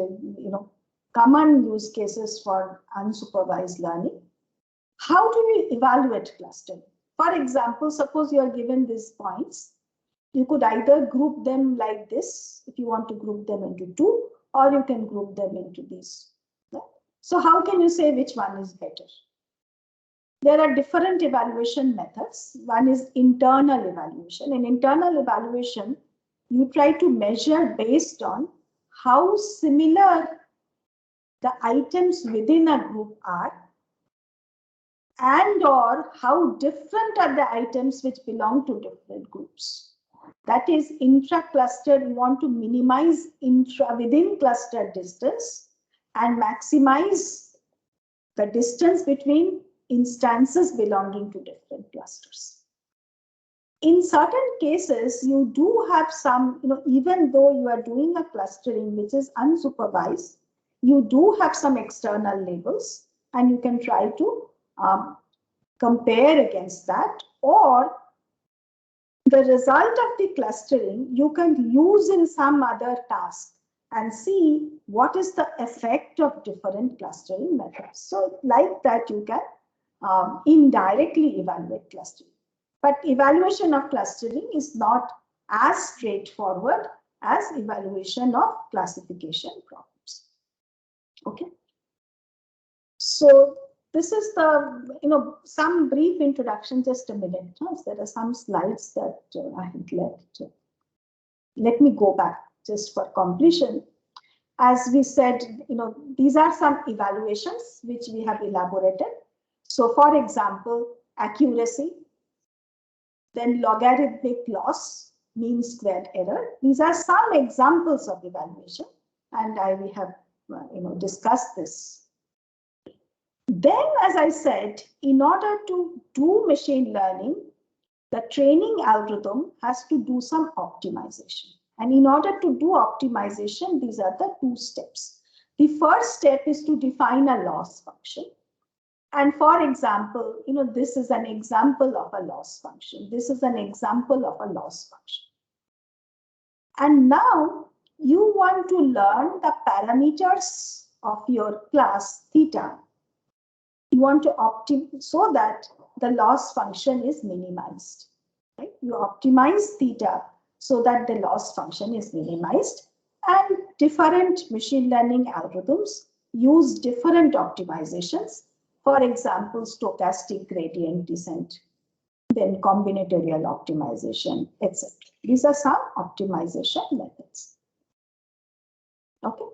common use cases for unsupervised learning. How do we evaluate clustering? For example, suppose you are given these points. You could either group them like this, if you want to group them into two, or you can group them into these. Right? So how can you say which one is better? There are different evaluation methods. One is internal evaluation. In internal evaluation, you try to measure based on how similar the items within a group are, and or how different are the items which belong to different groups. That is, intra-cluster, you want to minimize within cluster distance and maximize the distance between instances belonging to different clusters. In certain cases, you do have some, even though you are doing a clustering which is unsupervised, you do have some external labels, and you can try to compare against that, or the result of the clustering you can use in some other task and see what is the effect of different clustering methods. So like that, you can indirectly evaluate clustering. But evaluation of clustering is not as straightforward as evaluation of classification problems. Okay. So this is the, some brief introduction, just a minute. There are some slides that I had left. Let me go back just for completion. As we said, these are some evaluations which we have elaborated. So for example, accuracy, then logarithmic loss, mean squared error. These are some examples of evaluation, and we have discussed this. Then, as I said, in order to do machine learning, the training algorithm has to do some optimization. And in order to do optimization, these are the two steps. The first step is to define a loss function. And for example, this is an example of a loss function. This is an example of a loss function. And now you want to learn the parameters of your class theta. You want to optimize so that the loss function is minimized. Right? You optimize theta so that the loss function is minimized, and different machine learning algorithms use different optimizations. For example, stochastic gradient descent, then combinatorial optimization, etc. These are some optimization methods. Okay.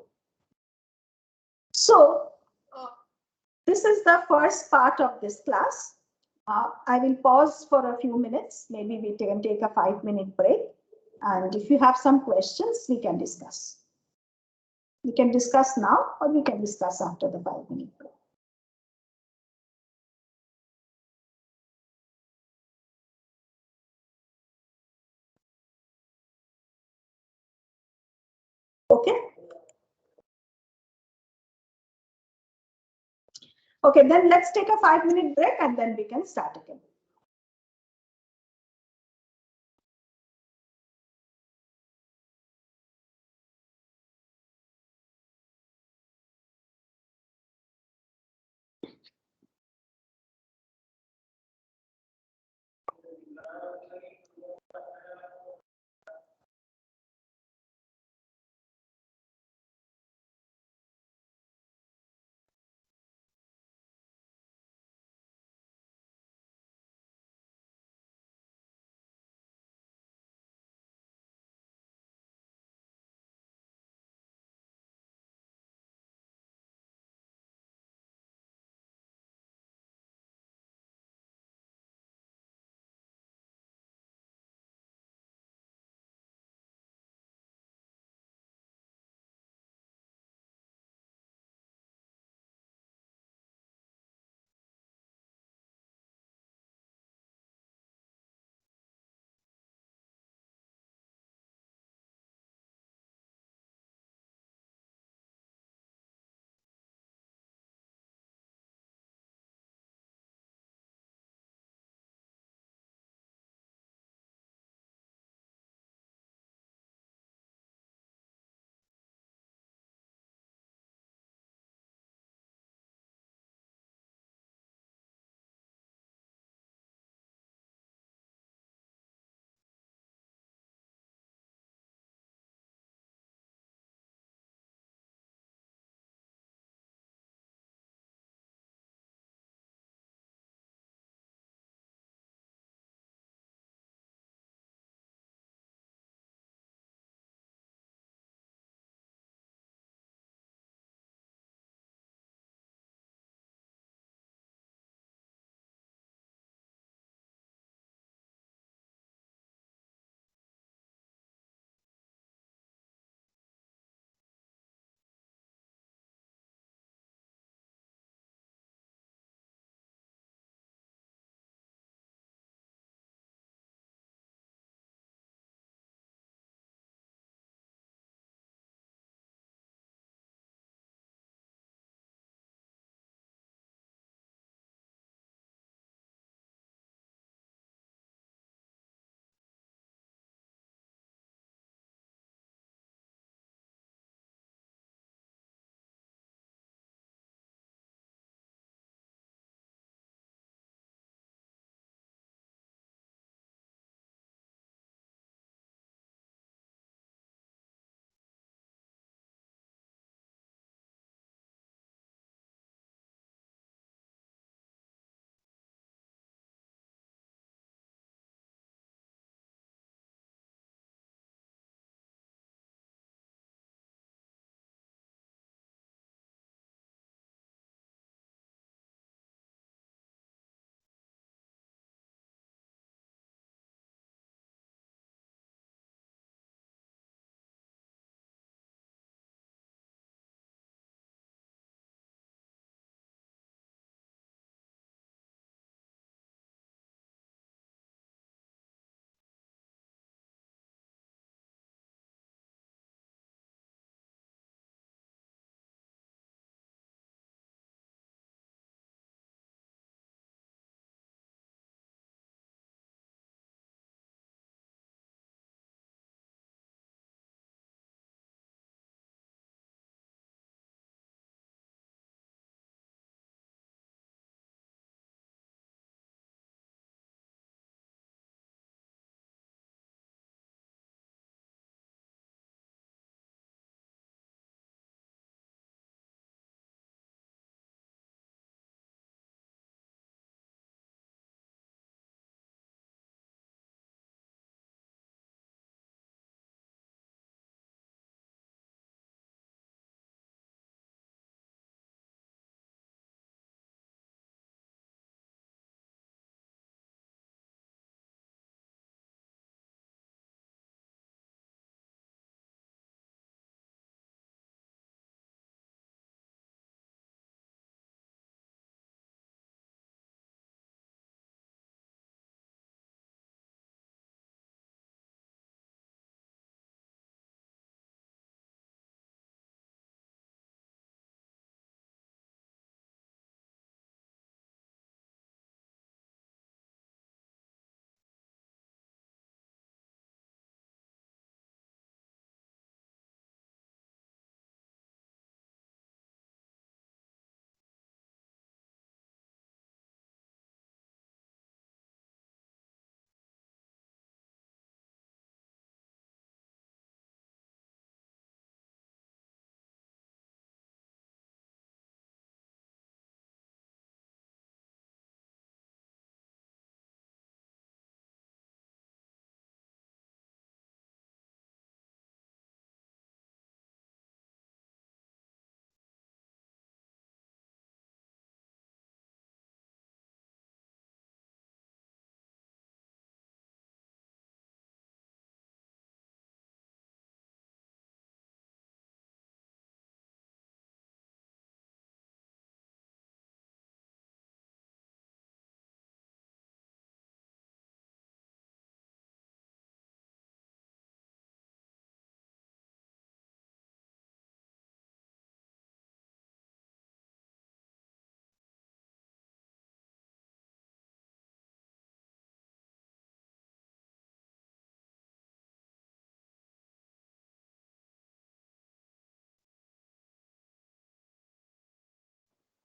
So this is the first part of this class. I will pause for a few minutes. Maybe we can take a 5-minute break. And if you have some questions, we can discuss. We can discuss now, or we can discuss after the 5-minute break. Okay. Okay, then let's take a 5-minute break and then we can start again.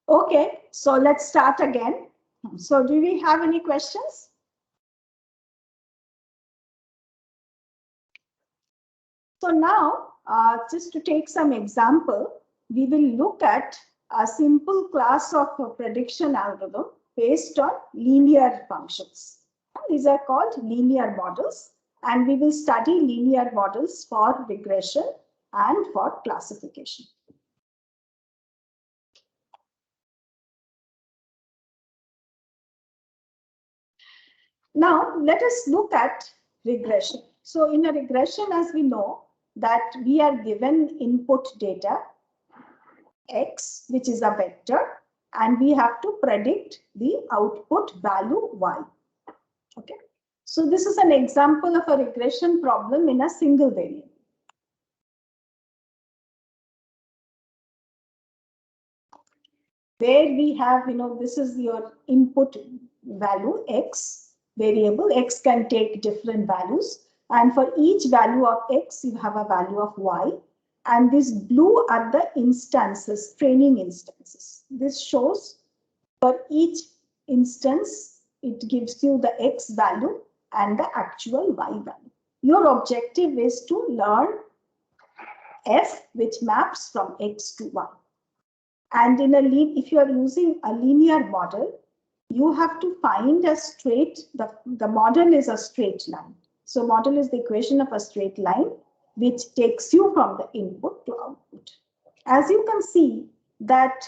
Okay, so let's start again. So do we have any questions? So now, just to take some example, we will look at a simple class of prediction algorithm based on linear functions. These are called linear models, and we will study linear models for regression and for classification. Now, let us look at regression. So in a regression, as we know, that we are given input data, X, which is a vector, and we have to predict the output value Y. Okay. So this is an example of a regression problem in a single variable. Where we have, this is your input value, X variable. X can take different values. And for each value of X, you have a value of Y. And this blue are the instances, training instances. This shows for each instance, it gives you the X value and the actual Y value. Your objective is to learn F, which maps from X to Y. And if you are using a linear model, you have to find a straight, the model is a straight line. So model is the equation of a straight line, which takes you from the input to output. As you can see that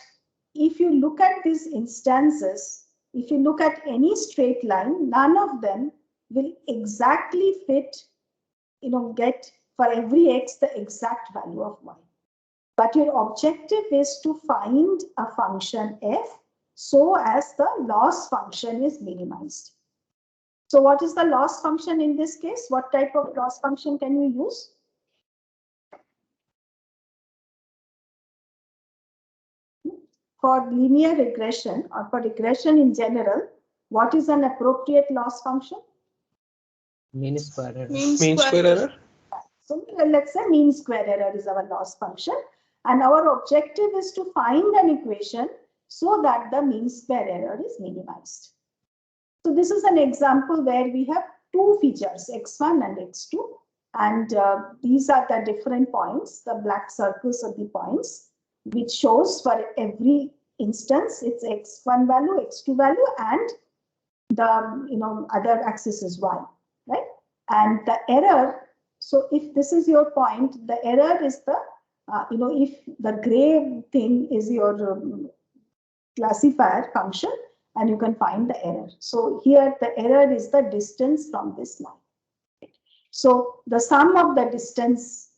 if you look at these instances, if you look at any straight line, none of them will exactly fit, get for every X the exact value of Y. But your objective is to find a function F so as the loss function is minimized. So what is the loss function in this case? What type of loss function can you use? For linear regression or for regression in general, what is an appropriate loss function? Mean square error. Mean square error. So let's say mean square error is our loss function. And our objective is to find an equation so that the mean square error is minimized. So this is an example where we have two features, X1 and X2. And these are the different points, the black circles are the points, which shows for every instance, it's X1 value, X2 value, and the other axis is Y, right? And the error, so if this is your point, the error is the, if the gray thing is your classifier function, and you can find the error. So here the error is the distance from this line. So the sum of the distance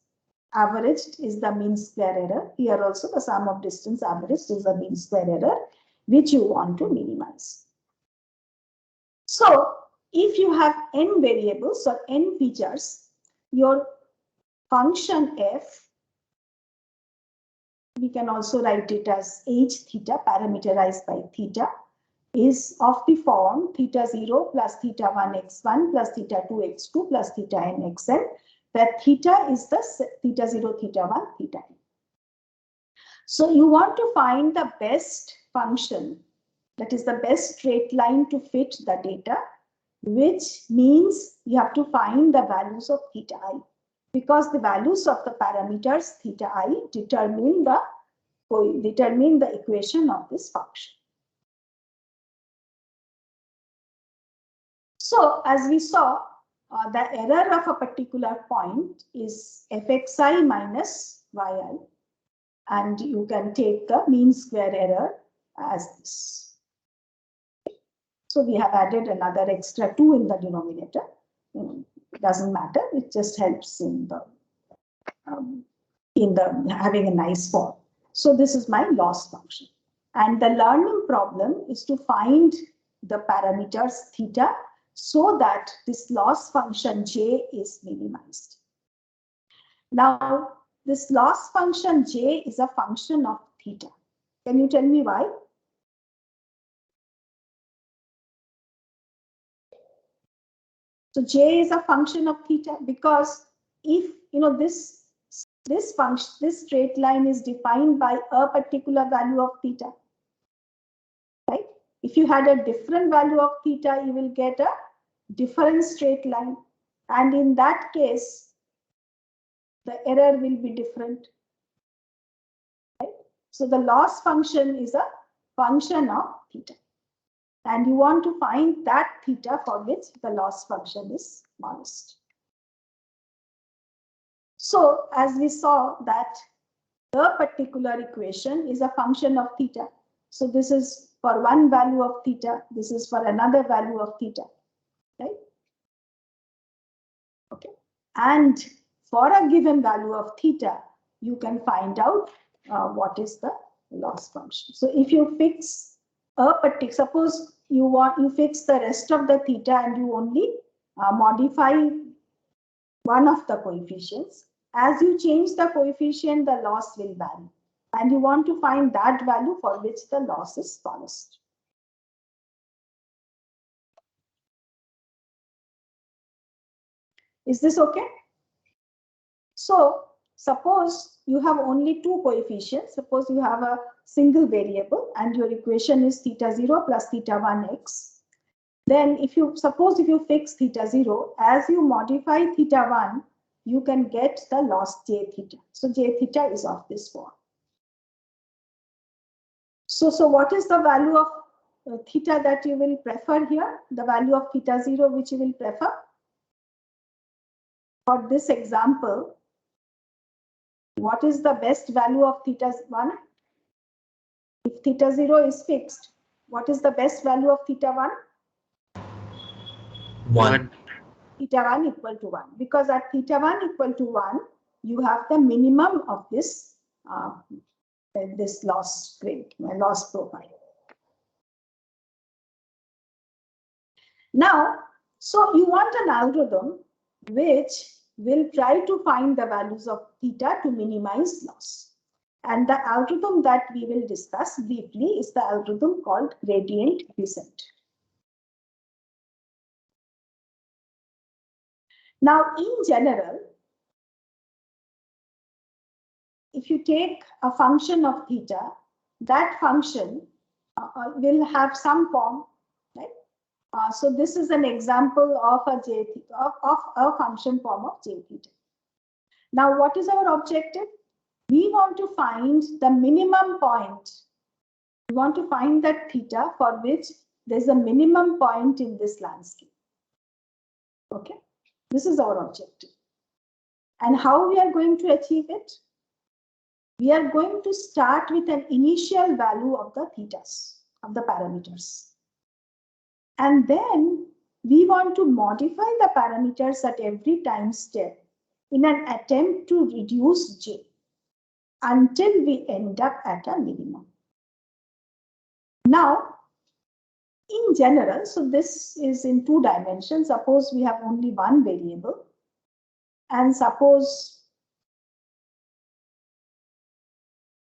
averaged is the mean square error. Here also the sum of distance averaged is the mean square error, which you want to minimize. So if you have n variables or n features, your function F, we can also write it as h theta parameterized by theta, is of the form theta 0 plus theta 1 x1 plus theta 2 x2 plus theta n xn, where theta is the theta 0, theta 1, theta n. So you want to find the best function, that is the best straight line to fit the data, which means you have to find the values of theta I, because the values of the parameters theta I determine the equation of this function. So as we saw, the error of a particular point is fxi minus yi, and you can take the mean square error as this. So we have added another extra 2 in the denominator. Doesn't matter, it just helps in the having a nice form. So this is my loss function, and the learning problem is to find the parameters theta so that this loss function j is minimized. Now, this loss function j is a function of theta. Can you tell me why? So j is a function of theta because if this function, this straight line is defined by a particular value of theta. If you had a different value of theta, you will get a different straight line. And in that case, the error will be different. Right? So the loss function is a function of theta. And you want to find that theta for which the loss function is smallest. So as we saw that the particular equation is a function of theta. So this is for one value of theta. This is for another value of theta. Right? Okay. And for a given value of theta, you can find out what is the loss function. So if you fix a particular, suppose you fix the rest of the theta and you only modify one of the coefficients. As you change the coefficient, the loss will vary. And you want to find that value for which the loss is smallest. Is this okay? So suppose you have only two coefficients. Suppose you have a single variable and your equation is theta 0 plus theta 1x. Then if you fix theta 0, as you modify theta 1, you can get the loss j theta. So j theta is of this form. So what is the value of theta that you will prefer here? The value of theta 0 which you will prefer? For this example, what is the best value of theta 1? If theta 0 is fixed, what is the best value of theta 1? 1. Theta 1 equal to 1. Because at theta 1 equal to 1, you have the minimum of this, this loss rate, loss profile. Now, so you want an algorithm which will try to find the values of theta to minimize loss. And the algorithm that we will discuss briefly is the algorithm called gradient descent. Now, in general, if you take a function of theta, that function will have some form, right? So this is an example of a j theta, of a function form of j theta. Now, what is our objective? We want to find the minimum point. We want to find that theta for which there's a minimum point in this landscape. Okay, this is our objective. And how we are going to achieve it? We are going to start with an initial value of the thetas, of the parameters. And then we want to modify the parameters at every time step in an attempt to reduce j until we end up at a minimum. Now, in general, so this is in two dimensions. Suppose we have only one variable, and suppose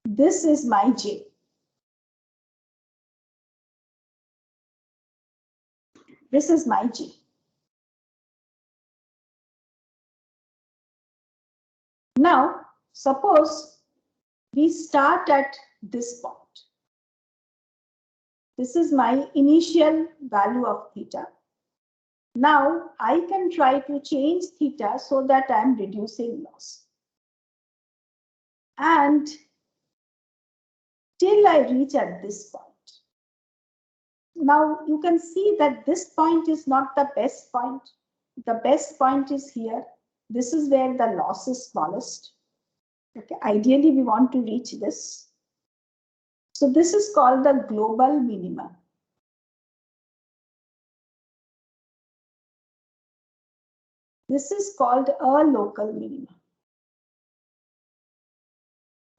this is my j. This is my j. Now, suppose we start at this point. This is my initial value of theta. Now, I can try to change theta so that I am reducing loss. And till I reach at this point. Now, you can see that this point is not the best point. The best point is here. This is where the loss is smallest. Okay, ideally, we want to reach this. So this is called the global minima. This is called a local minima.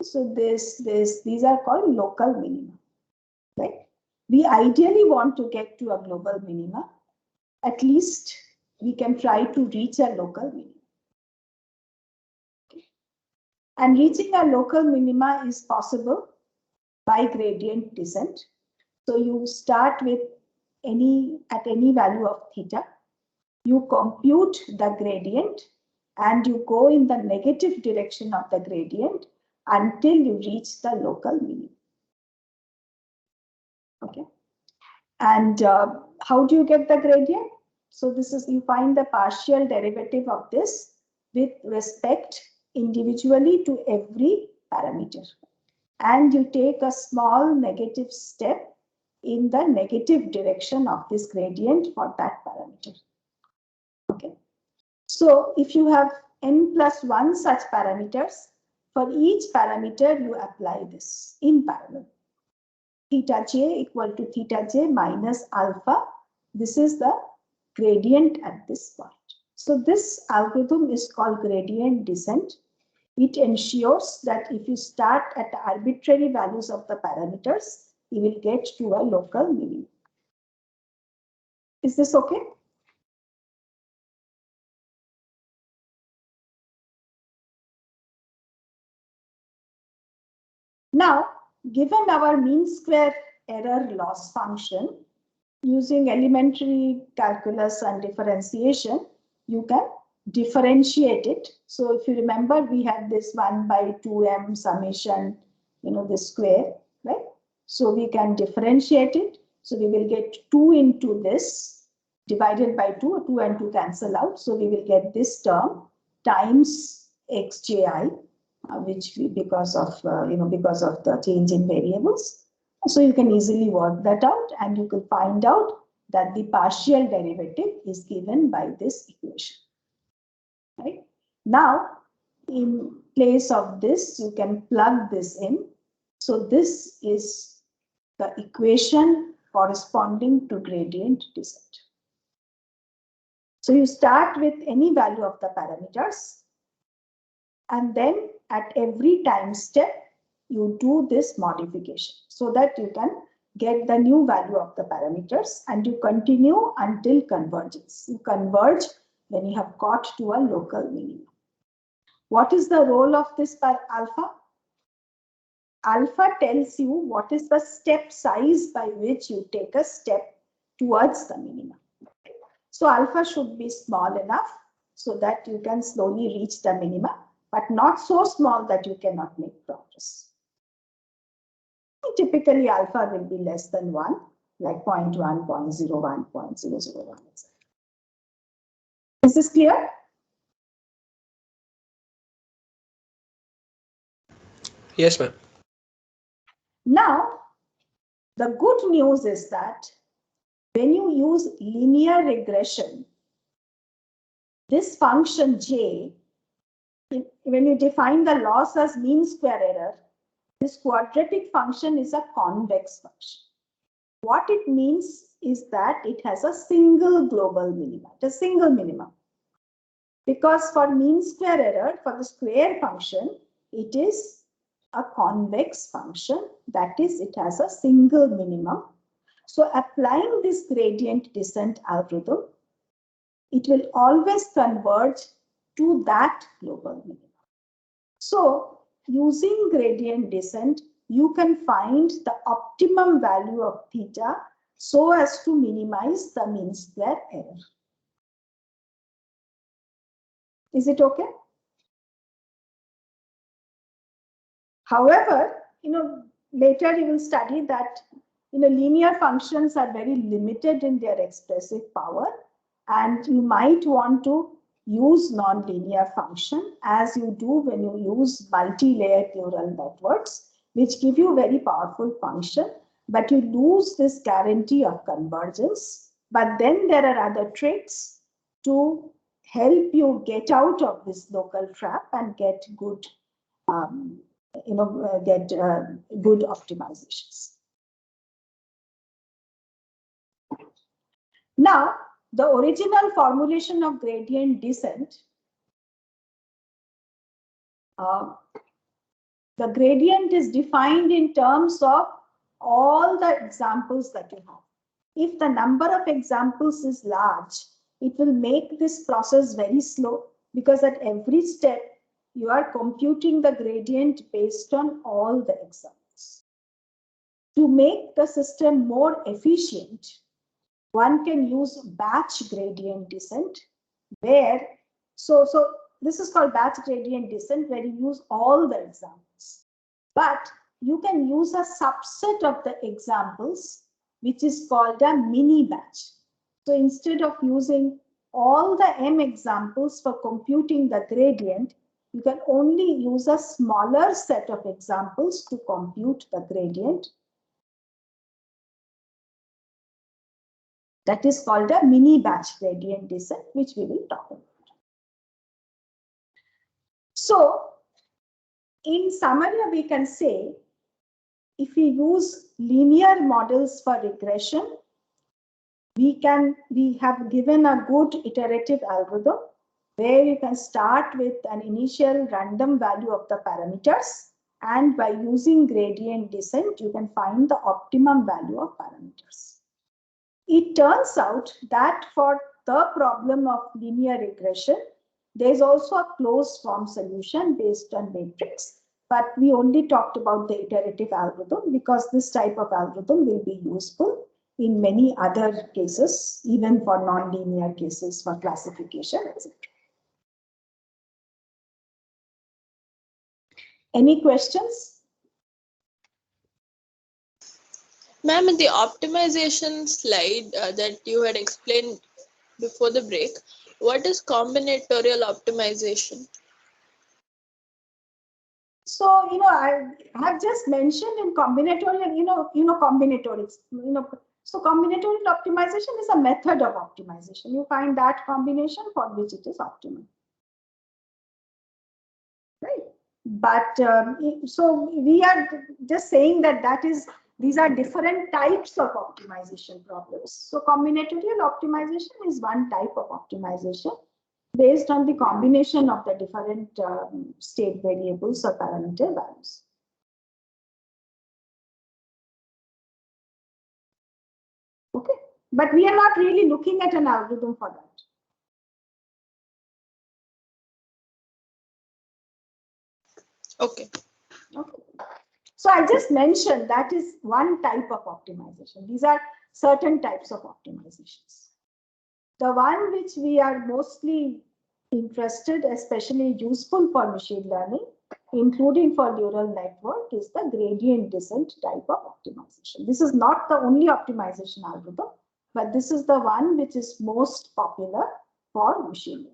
So these are called local minima. Right? We ideally want to get to a global minima. At least we can try to reach a local minima. Okay. And reaching a local minima is possible by gradient descent. So you start with at any value of theta. You compute the gradient and you go in the negative direction of the gradient until you reach the local minimum. Okay. And how do you get the gradient? So this is, you find the partial derivative of this with respect individually to every parameter. And you take a small negative step in the negative direction of this gradient for that parameter. Okay. So if you have n plus 1 such parameters, for each parameter you apply this in parallel. Theta j equal to theta j minus alpha. This is the gradient at this point. So this algorithm is called gradient descent. It ensures that if you start at arbitrary values of the parameters, you will get to a local minimum. Is this okay? Now, given our mean square error loss function, using elementary calculus and differentiation, you can differentiate it. So if you remember, we had this 1 by 2m summation, this square, right? So we can differentiate it. So we will get 2 into this divided by 2, 2 and 2 cancel out. So we will get this term times xji, which because of the change in variables. So you can easily work that out, and you can find out that the partial derivative is given by this equation. Right? Now, in place of this, you can plug this in. So this is the equation corresponding to gradient descent. So you start with any value of the parameters, and then at every time step, you do this modification so that you can get the new value of the parameters, and you continue until convergence. You converge when you have got to a local minimum. What is the role of this alpha? Alpha tells you what is the step size by which you take a step towards the minimum. So alpha should be small enough so that you can slowly reach the minima, but not so small that you cannot make progress. Typically, alpha will be less than 1, like 0.1, 0.01, 0.001, etc. Is this clear? Yes, ma'am. Now, the good news is that when you use linear regression, this function j, when you define the loss as mean square error, this quadratic function is a convex function. What it means is that it has a single global minimum, a single minimum. Because for mean square error, for the square function, it is a convex function. That is, it has a single minimum. So applying this gradient descent algorithm, it will always converge to that global minimum. So using gradient descent, you can find the optimum value of theta so as to minimize the mean square error. Is it okay? However, later you will study that linear functions are very limited in their expressive power, and you might want to use nonlinear function as you do when you use multi-layered neural networks, which give you very powerful function, but you lose this guarantee of convergence. But then there are other tricks to help you get out of this local trap and get good good optimizations. Now, the original formulation of gradient descent, the gradient is defined in terms of all the examples that you have. If the number of examples is large, it will make this process very slow, because at every step, you are computing the gradient based on all the examples. To make the system more efficient, one can use batch gradient descent, where, so this is called batch gradient descent, where you use all the examples. But you can use a subset of the examples which is called a mini batch. So instead of using all the m examples for computing the gradient, you can only use a smaller set of examples to compute the gradient. That is called a mini batch gradient descent, which we will talk about. So, in summary, we can say, if we use linear models for regression, we have given a good iterative algorithm where you can start with an initial random value of the parameters, and by using gradient descent, you can find the optimum value of parameters. It turns out that for the problem of linear regression, there is also a closed form solution based on matrix, but we only talked about the iterative algorithm because this type of algorithm will be useful in many other cases, even for nonlinear cases for classification, etc. Any questions? Ma'am, in the optimization slide that you had explained before the break, what is combinatorial optimization? So, I have just mentioned in combinatorial, combinatorics, so combinatorial optimization is a method of optimization. You find that combination for which it is optimal. Right. But so we are just saying that these are different types of optimization problems. So combinatorial optimization is one type of optimization based on the combination of the different state variables or parameter values. Okay, but we are not really looking at an algorithm for that. Okay. Okay. So I just mentioned that is one type of optimization. These are certain types of optimizations. The one which we are mostly interested, especially useful for machine learning, including for neural network, is the gradient descent type of optimization. This is not the only optimization algorithm, but this is the one which is most popular for machine learning.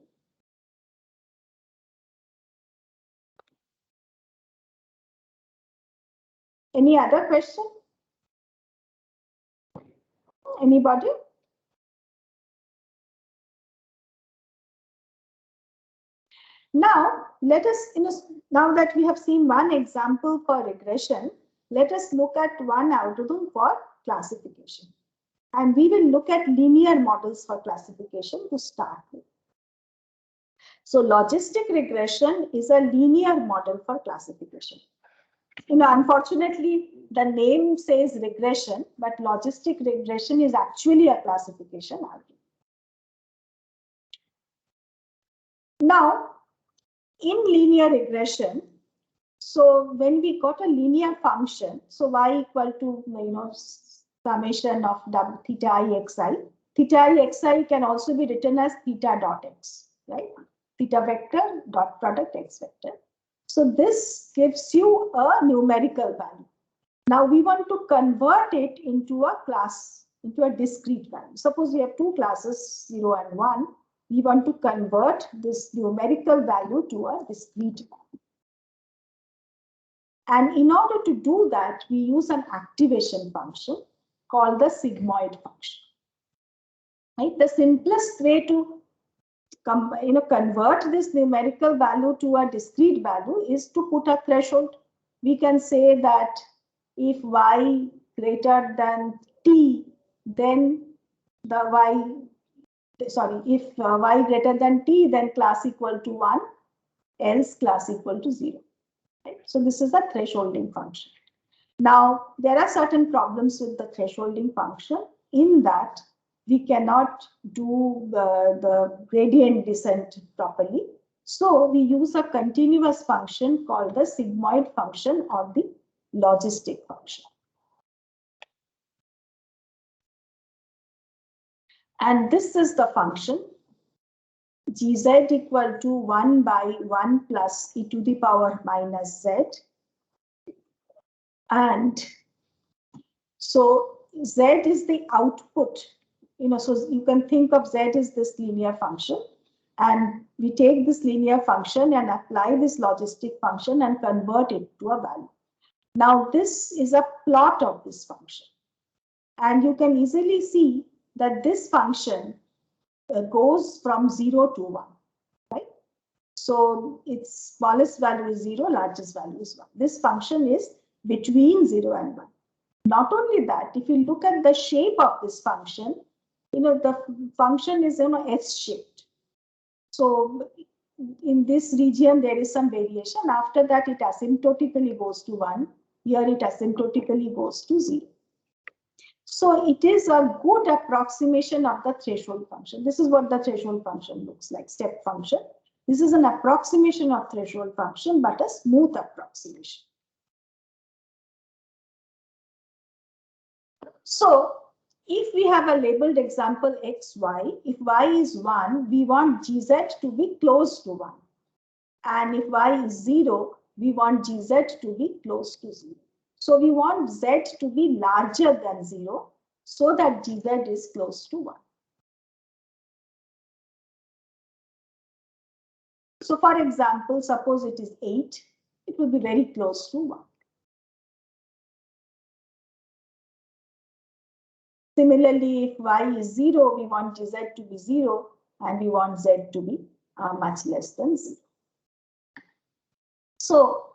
Any other question? Anybody? Now, let us, now that we have seen one example for regression, let us look at one algorithm for classification. And we will look at linear models for classification to start with. So logistic regression is a linear model for classification. Unfortunately, the name says regression, but logistic regression is actually a classification algorithm. Now, in linear regression, so when we got a linear function, so y equal to summation of theta I xi. Theta I xi can also be written as theta dot x, right? Theta vector dot product x vector. So this gives you a numerical value. Now we want to convert it into a class, into a discrete value. Suppose we have two classes, 0 and 1. We want to convert this numerical value to a discrete value. And in order to do that, we use an activation function called the sigmoid function. Right? The simplest way to convert this numerical value to a discrete value is to put a threshold. We can say that if y greater than t, then the if y greater than t, then class equal to 1, else class equal to 0. Right? So this is a thresholding function. Now, there are certain problems with the thresholding function in that we cannot do the gradient descent properly. So we use a continuous function called the sigmoid function or the logistic function. And this is the function gz equal to 1 by 1 plus e to the power minus z. And so Z is the output, so you can think of Z as this linear function. And we take this linear function and apply this logistic function and convert it to a value. Now, this is a plot of this function. And you can easily see that this function goes from 0 to 1, right? So its smallest value is 0, largest value is 1. This function is between 0 and 1. Not only that, if you look at the shape of this function, the function is S-shaped. So in this region, there is some variation. After that, it asymptotically goes to 1. Here, it asymptotically goes to 0. So it is a good approximation of the threshold function. This is what the threshold function looks like, step function. This is an approximation of threshold function, but a smooth approximation. So if we have a labeled example x, y, if y is 1, we want gz to be close to 1. And if y is 0, we want gz to be close to 0. So we want z to be larger than 0 so that gz is close to 1. So for example, suppose it is 8, it will be very close to 1. Similarly, if y is 0, we want gz to be 0 and we want z to be much less than 0. So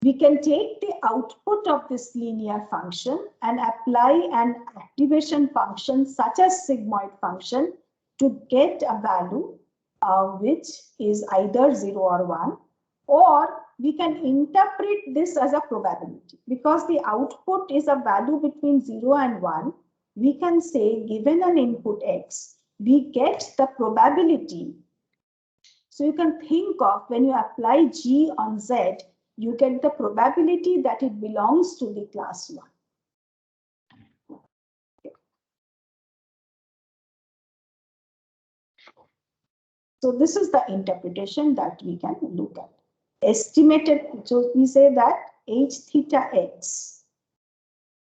we can take the output of this linear function and apply an activation function such as sigmoid function to get a value which is either 0 or 1, or we can interpret this as a probability. Because the output is a value between 0 and 1, we can say, given an input x, we get the probability. So you can think of when you apply G on Z, you get the probability that it belongs to the class 1. Okay. So this is the interpretation that we can look at. Estimated, so we say that h theta x,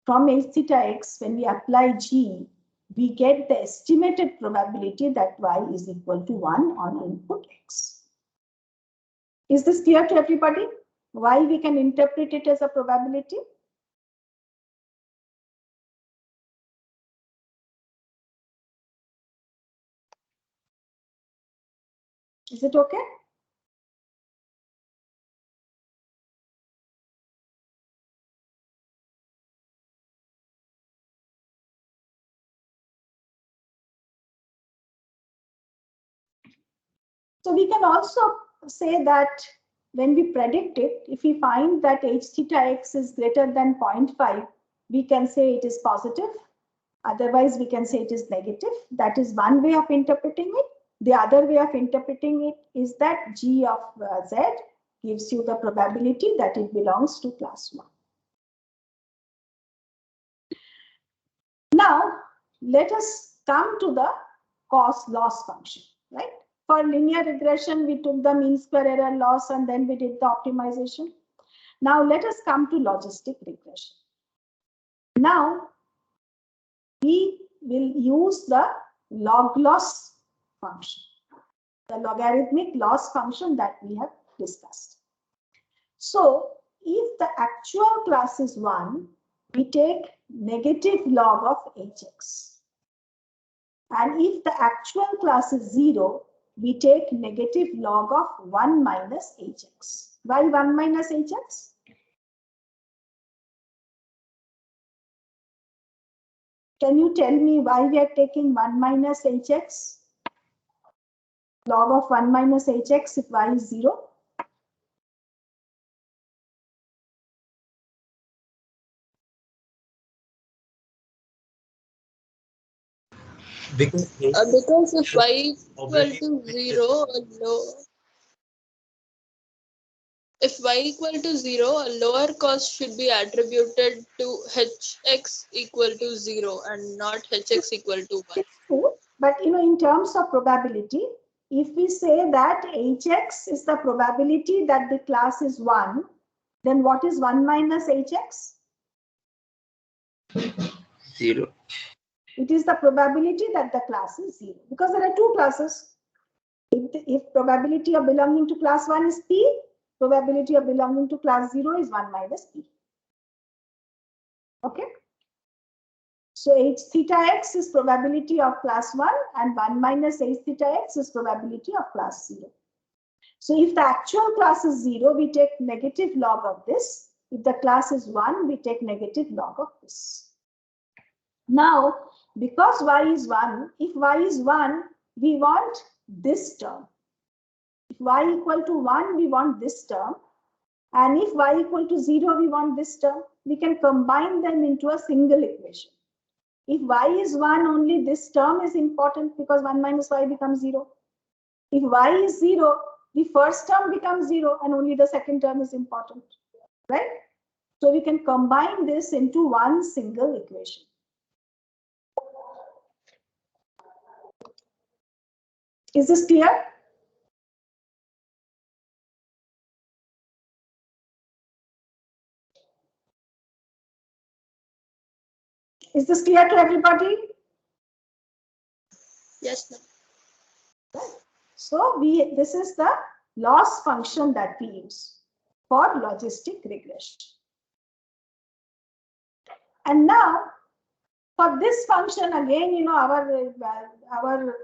from h theta x, when we apply G, we get the estimated probability that y is equal to 1 on input x. Is this clear to everybody? Why we can interpret it as a probability? Is it okay? So we can also say that when we predict it, if we find that h theta x is greater than 0.5, we can say it is positive. Otherwise, we can say it is negative. That is one way of interpreting it. The other way of interpreting it is that G of Z gives you the probability that it belongs to class 1. Now, let us come to the cost loss function, right? For linear regression, we took the mean square error loss and then we did the optimization. Now, let us come to logistic regression. Now, we will use the log loss function, the logarithmic loss function that we have discussed. So, if the actual class is 1, we take negative log of hx. And if the actual class is 0, we take negative log of 1 minus hx. Why 1 minus hx? Can you tell me why we are taking 1 minus hx? Log of 1 minus hx if y is 0? Because if y equal to 0 or low, if y equal to 0, a lower cost should be attributed to hx equal to 0 and not hx equal to 1. True, but in terms of probability, if we say that hx is the probability that the class is 1, then what is 1 minus hx? 0. It is the probability that the class is 0, because there are two classes. If probability of belonging to class 1 is P, probability of belonging to class 0 is 1 minus P. Okay. So H theta x is probability of class 1 and 1 minus H theta x is probability of class 0. So if the actual class is 0, we take negative log of this. If the class is 1, we take negative log of this. Now, because y is 1, if y is 1, we want this term. If y equal to 1, we want this term. And if y equal to 0, we want this term. We can combine them into a single equation. If y is 1, only this term is important because 1 minus y becomes 0. If y is 0, the first term becomes 0 and only the second term is important, right? So we can combine this into one single equation. Is this clear? Is this clear to everybody? Yes, ma'am. So this is the loss function that we use for logistic regression. And now for this function again, our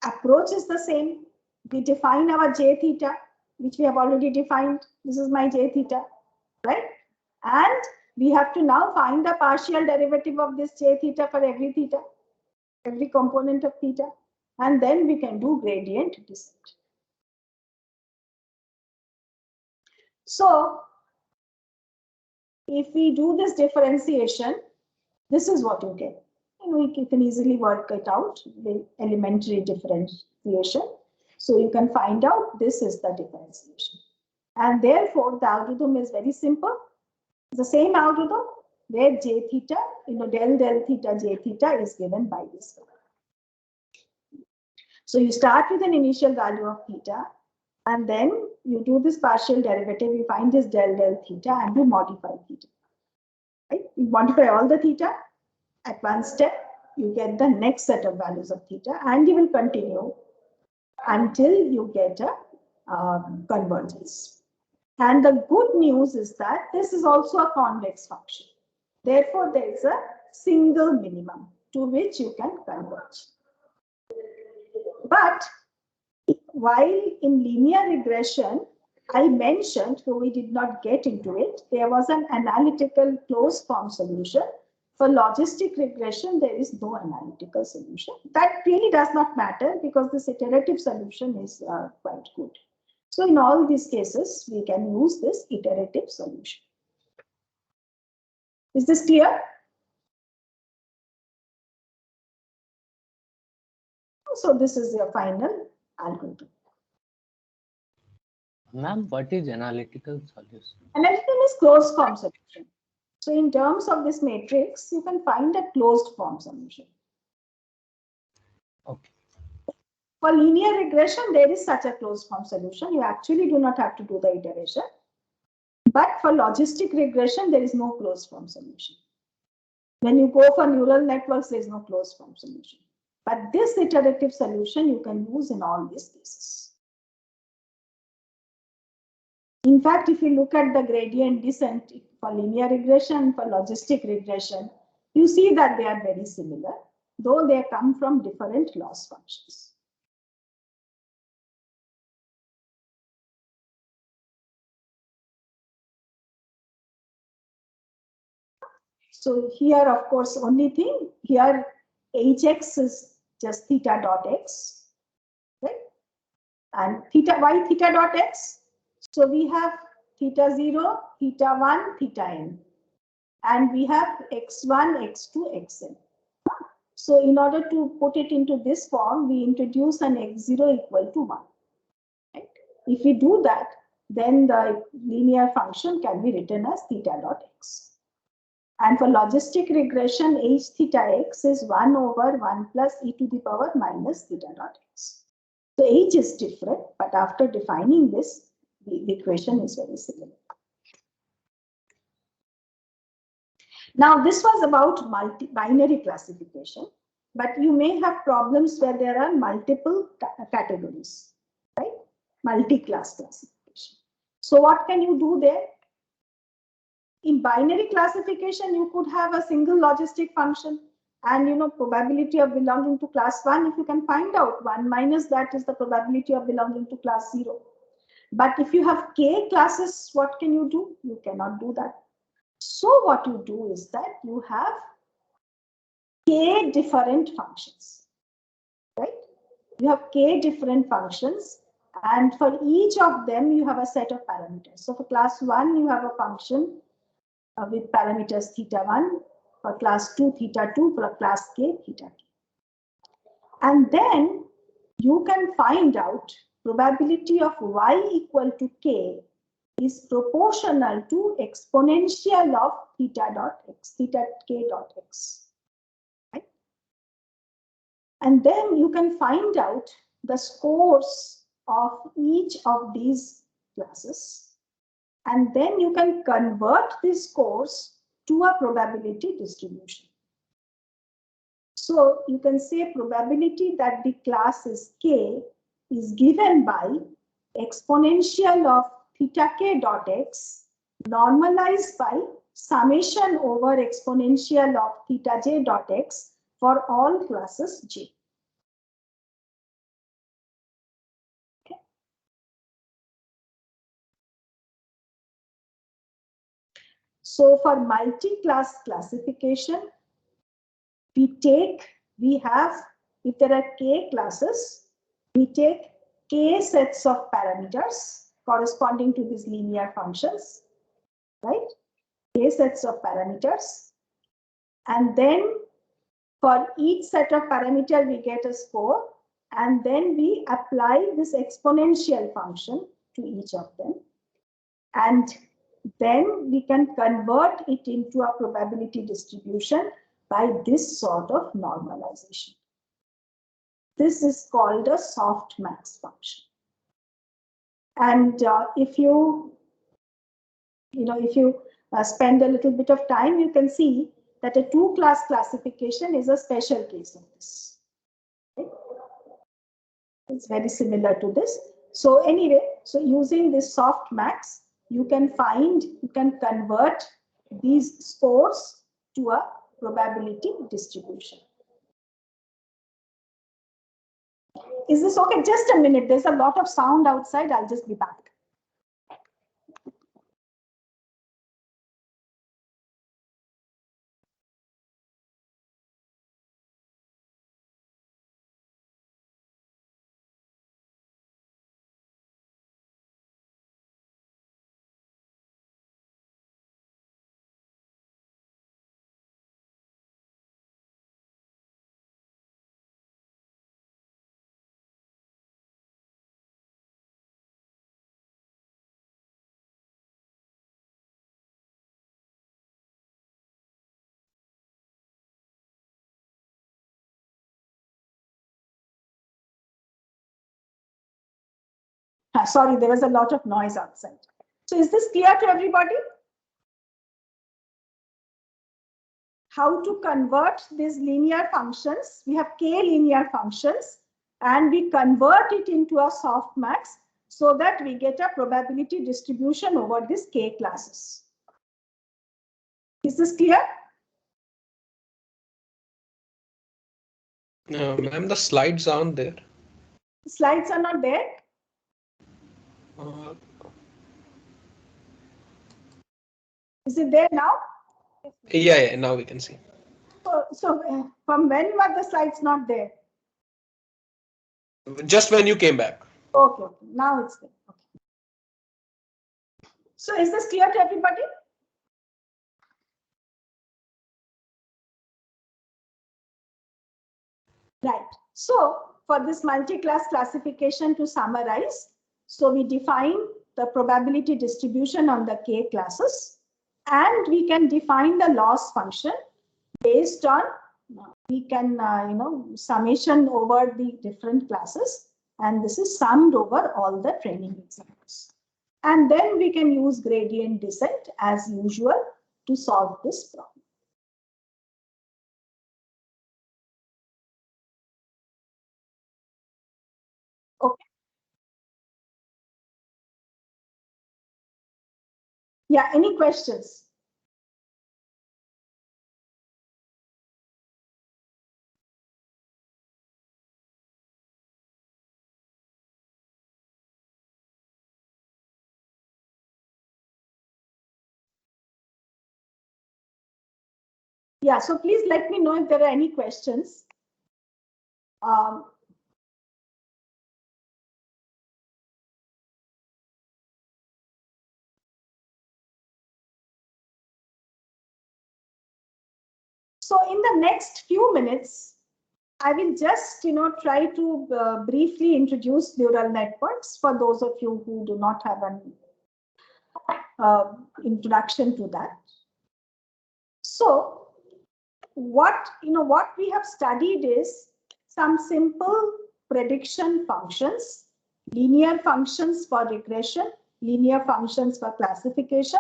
approach is the same. We define our j theta, which we have already defined. This is my j theta, right? And we have to now find the partial derivative of this j theta for every theta, every component of theta, and then we can do gradient descent. So if we do this differentiation, this is what you get. You can easily work it out with elementary differentiation. So you can find out this is the differentiation. And therefore, the algorithm is very simple. It's the same algorithm where j theta, del theta j theta is given by this. So you start with an initial value of theta, and then you do this partial derivative, you find this del theta, and you modify theta. Right? You modify all the theta. At one step, you get the next set of values of theta, and you will continue until you get a convergence. And the good news is that this is also a convex function. Therefore, there is a single minimum to which you can converge. But while in linear regression, I mentioned, though we did not get into it, there was an analytical closed form solution. For logistic regression, there is no analytical solution. That really does not matter because this iterative solution is quite good. So in all these cases, we can use this iterative solution. Is this clear? So this is your final algorithm. Ma'am, what is analytical solution? Analytical is closed form solution. So in terms of this matrix, you can find a closed form solution. Okay. For linear regression, there is such a closed form solution. You actually do not have to do the iteration. But for logistic regression, there is no closed form solution. When you go for neural networks, there is no closed form solution. But this iterative solution you can use in all these cases. In fact, if you look at the gradient descent for linear regression, for logistic regression, you see that they are very similar, though they come from different loss functions. So here, of course, only thing here, hx is just theta dot x, right? And theta y theta dot x. So we have theta 0, theta 1, theta n. And we have x1, x2, xn. So in order to put it into this form, we introduce an x0 equal to 1. Right? If we do that, then the linear function can be written as theta dot x. And for logistic regression, h theta x is 1 over 1 plus e to the power minus theta dot x. So h is different, but after defining this, the equation is very similar. Now, this was about binary classification, but you may have problems where there are multiple categories, right? Multi-class classification. So what can you do there? In binary classification, you could have a single logistic function and, you know, probability of belonging to class 1, if you can find out 1 minus that is the probability of belonging to class 0. But if you have k classes, what can you do? You cannot do that. So what you do is that you have k different functions, right? You have k different functions, and for each of them you have a set of parameters. So for class 1, you have a function with parameters theta 1, for class 2 theta 2, for class k theta k. And then you can find out probability of y equal to k is proportional to exponential of theta dot x, theta k dot x. Right? And then you can find out the scores of each of these classes. And then you can convert these scores to a probability distribution. So you can say probability that the class is k is given by exponential of theta k dot x normalized by summation over exponential of theta j dot x for all classes j. Okay. So for multi-class classification, we have, if there are k classes, we take k sets of parameters corresponding to these linear functions, right? K sets of parameters. And then for each set of parameter, we get a score. And then we apply this exponential function to each of them. And then we can convert it into a probability distribution by this sort of normalization. This is called a softmax function. And if you spend a little bit of time, you can see that a two-class classification is a special case of this. Okay? It's very similar to this. So anyway, so using this softmax, you can convert these scores to a probability distribution. Is this okay? Just a minute. There's a lot of sound outside. I'll just be back. Sorry, there was a lot of noise outside. So is this clear to everybody? How to convert these linear functions? We have k linear functions and we convert it into a softmax so that we get a probability distribution over these k classes. Is this clear? Ma'am, the slides aren't there. The slides are not there? Is it there now? Yeah, now we can see. So from when were the slides not there? Just when you came back. Okay, now it's there. Okay. So is this clear to everybody? Right. So for this multi-class classification, to summarize, so we define the probability distribution on the k classes, and we can define the loss function based on we can summation over the different classes, and this is summed over all the training examples. And then we can use gradient descent as usual to solve this problem. Yeah, any questions? Yeah, so please let me know if there are any questions. So in the next few minutes, I will just try to briefly introduce neural networks for those of you who do not have an introduction to that. So what we have studied is some simple prediction functions, linear functions for regression, linear functions for classification,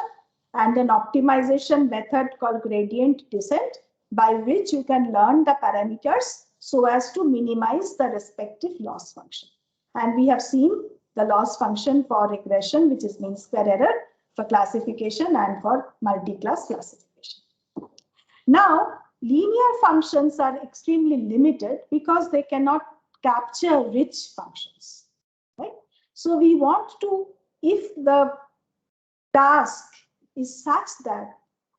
and an optimization method called gradient descent, by which you can learn the parameters so as to minimize the respective loss function. And we have seen the loss function for regression, which is mean square error, for classification, and for multi-class classification. Now, linear functions are extremely limited because they cannot capture rich functions, right? So we want to, if the task is such that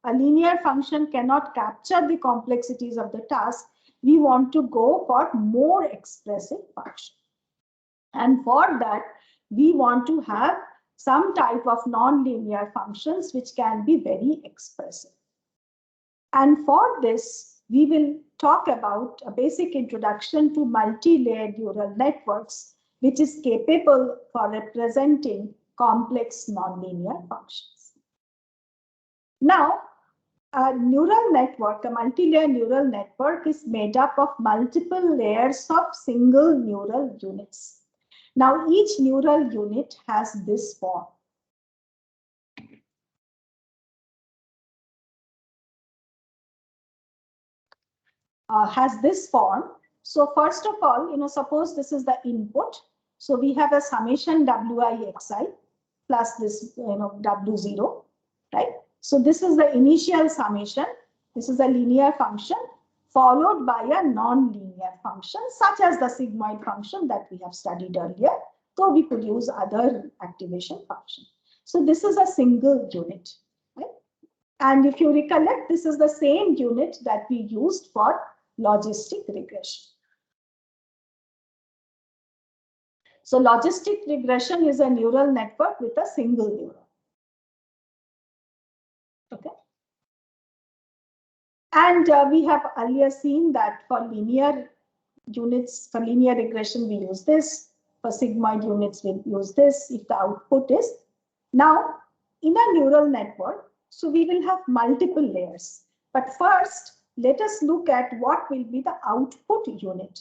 a linear function cannot capture the complexities of the task, we want to go for more expressive function. And for that, we want to have some type of non-linear functions which can be very expressive. And for this, we will talk about a basic introduction to multi-layered neural networks, which is capable for representing complex nonlinear functions. Now, a neural network, a multi-layer neural network, is made up of multiple layers of single neural units. Now, each neural unit has this form. So first of all, suppose this is the input. So we have a summation Wixi plus this, W0, right? So this is the initial summation. This is a linear function followed by a non-linear function, such as the sigmoid function that we have studied earlier. So we could use other activation function. So this is a single unit, right? And if you recollect, this is the same unit that we used for logistic regression. So logistic regression is a neural network with a single neuron. Okay. And we have earlier seen that for linear units, for linear regression, we use this. For sigmoid units, we use this if the output is. Now, in a neural network, so we will have multiple layers. But first, let us look at what will be the output unit.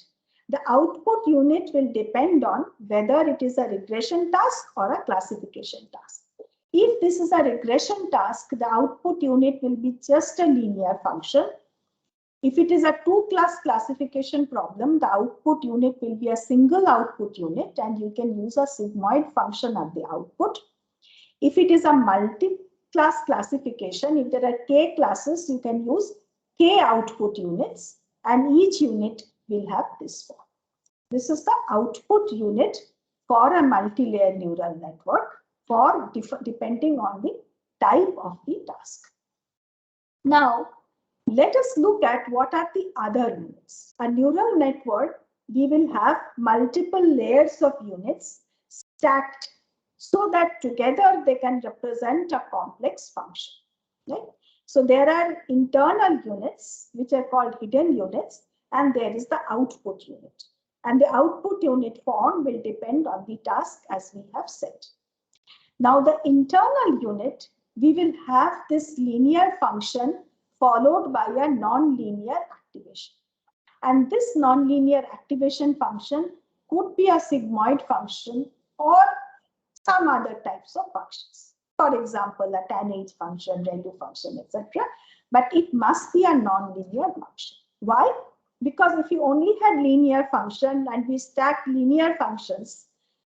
The output unit will depend on whether it is a regression task or a classification task. If this is a regression task, the output unit will be just a linear function. If it is a two-class classification problem, the output unit will be a single output unit, and you can use a sigmoid function at the output. If it is a multi-class classification, if there are k classes, you can use k output units, and each unit will have this form. This is the output unit for a multi-layer neural network for depending on the type of the task. Now, let us look at what are the other units. A neural network, we will have multiple layers of units stacked so that together they can represent a complex function. Right? So there are internal units which are called hidden units, and there is the output unit. And the output unit form will depend on the task, as we have said. Now, the internal unit, we will have this linear function followed by a non-linear activation. And this non-linear activation function could be a sigmoid function or some other types of functions. For example, a tanh function, ReLU function, etc. But it must be a non-linear function. Why? Because if you only had linear function and we stacked linear functions,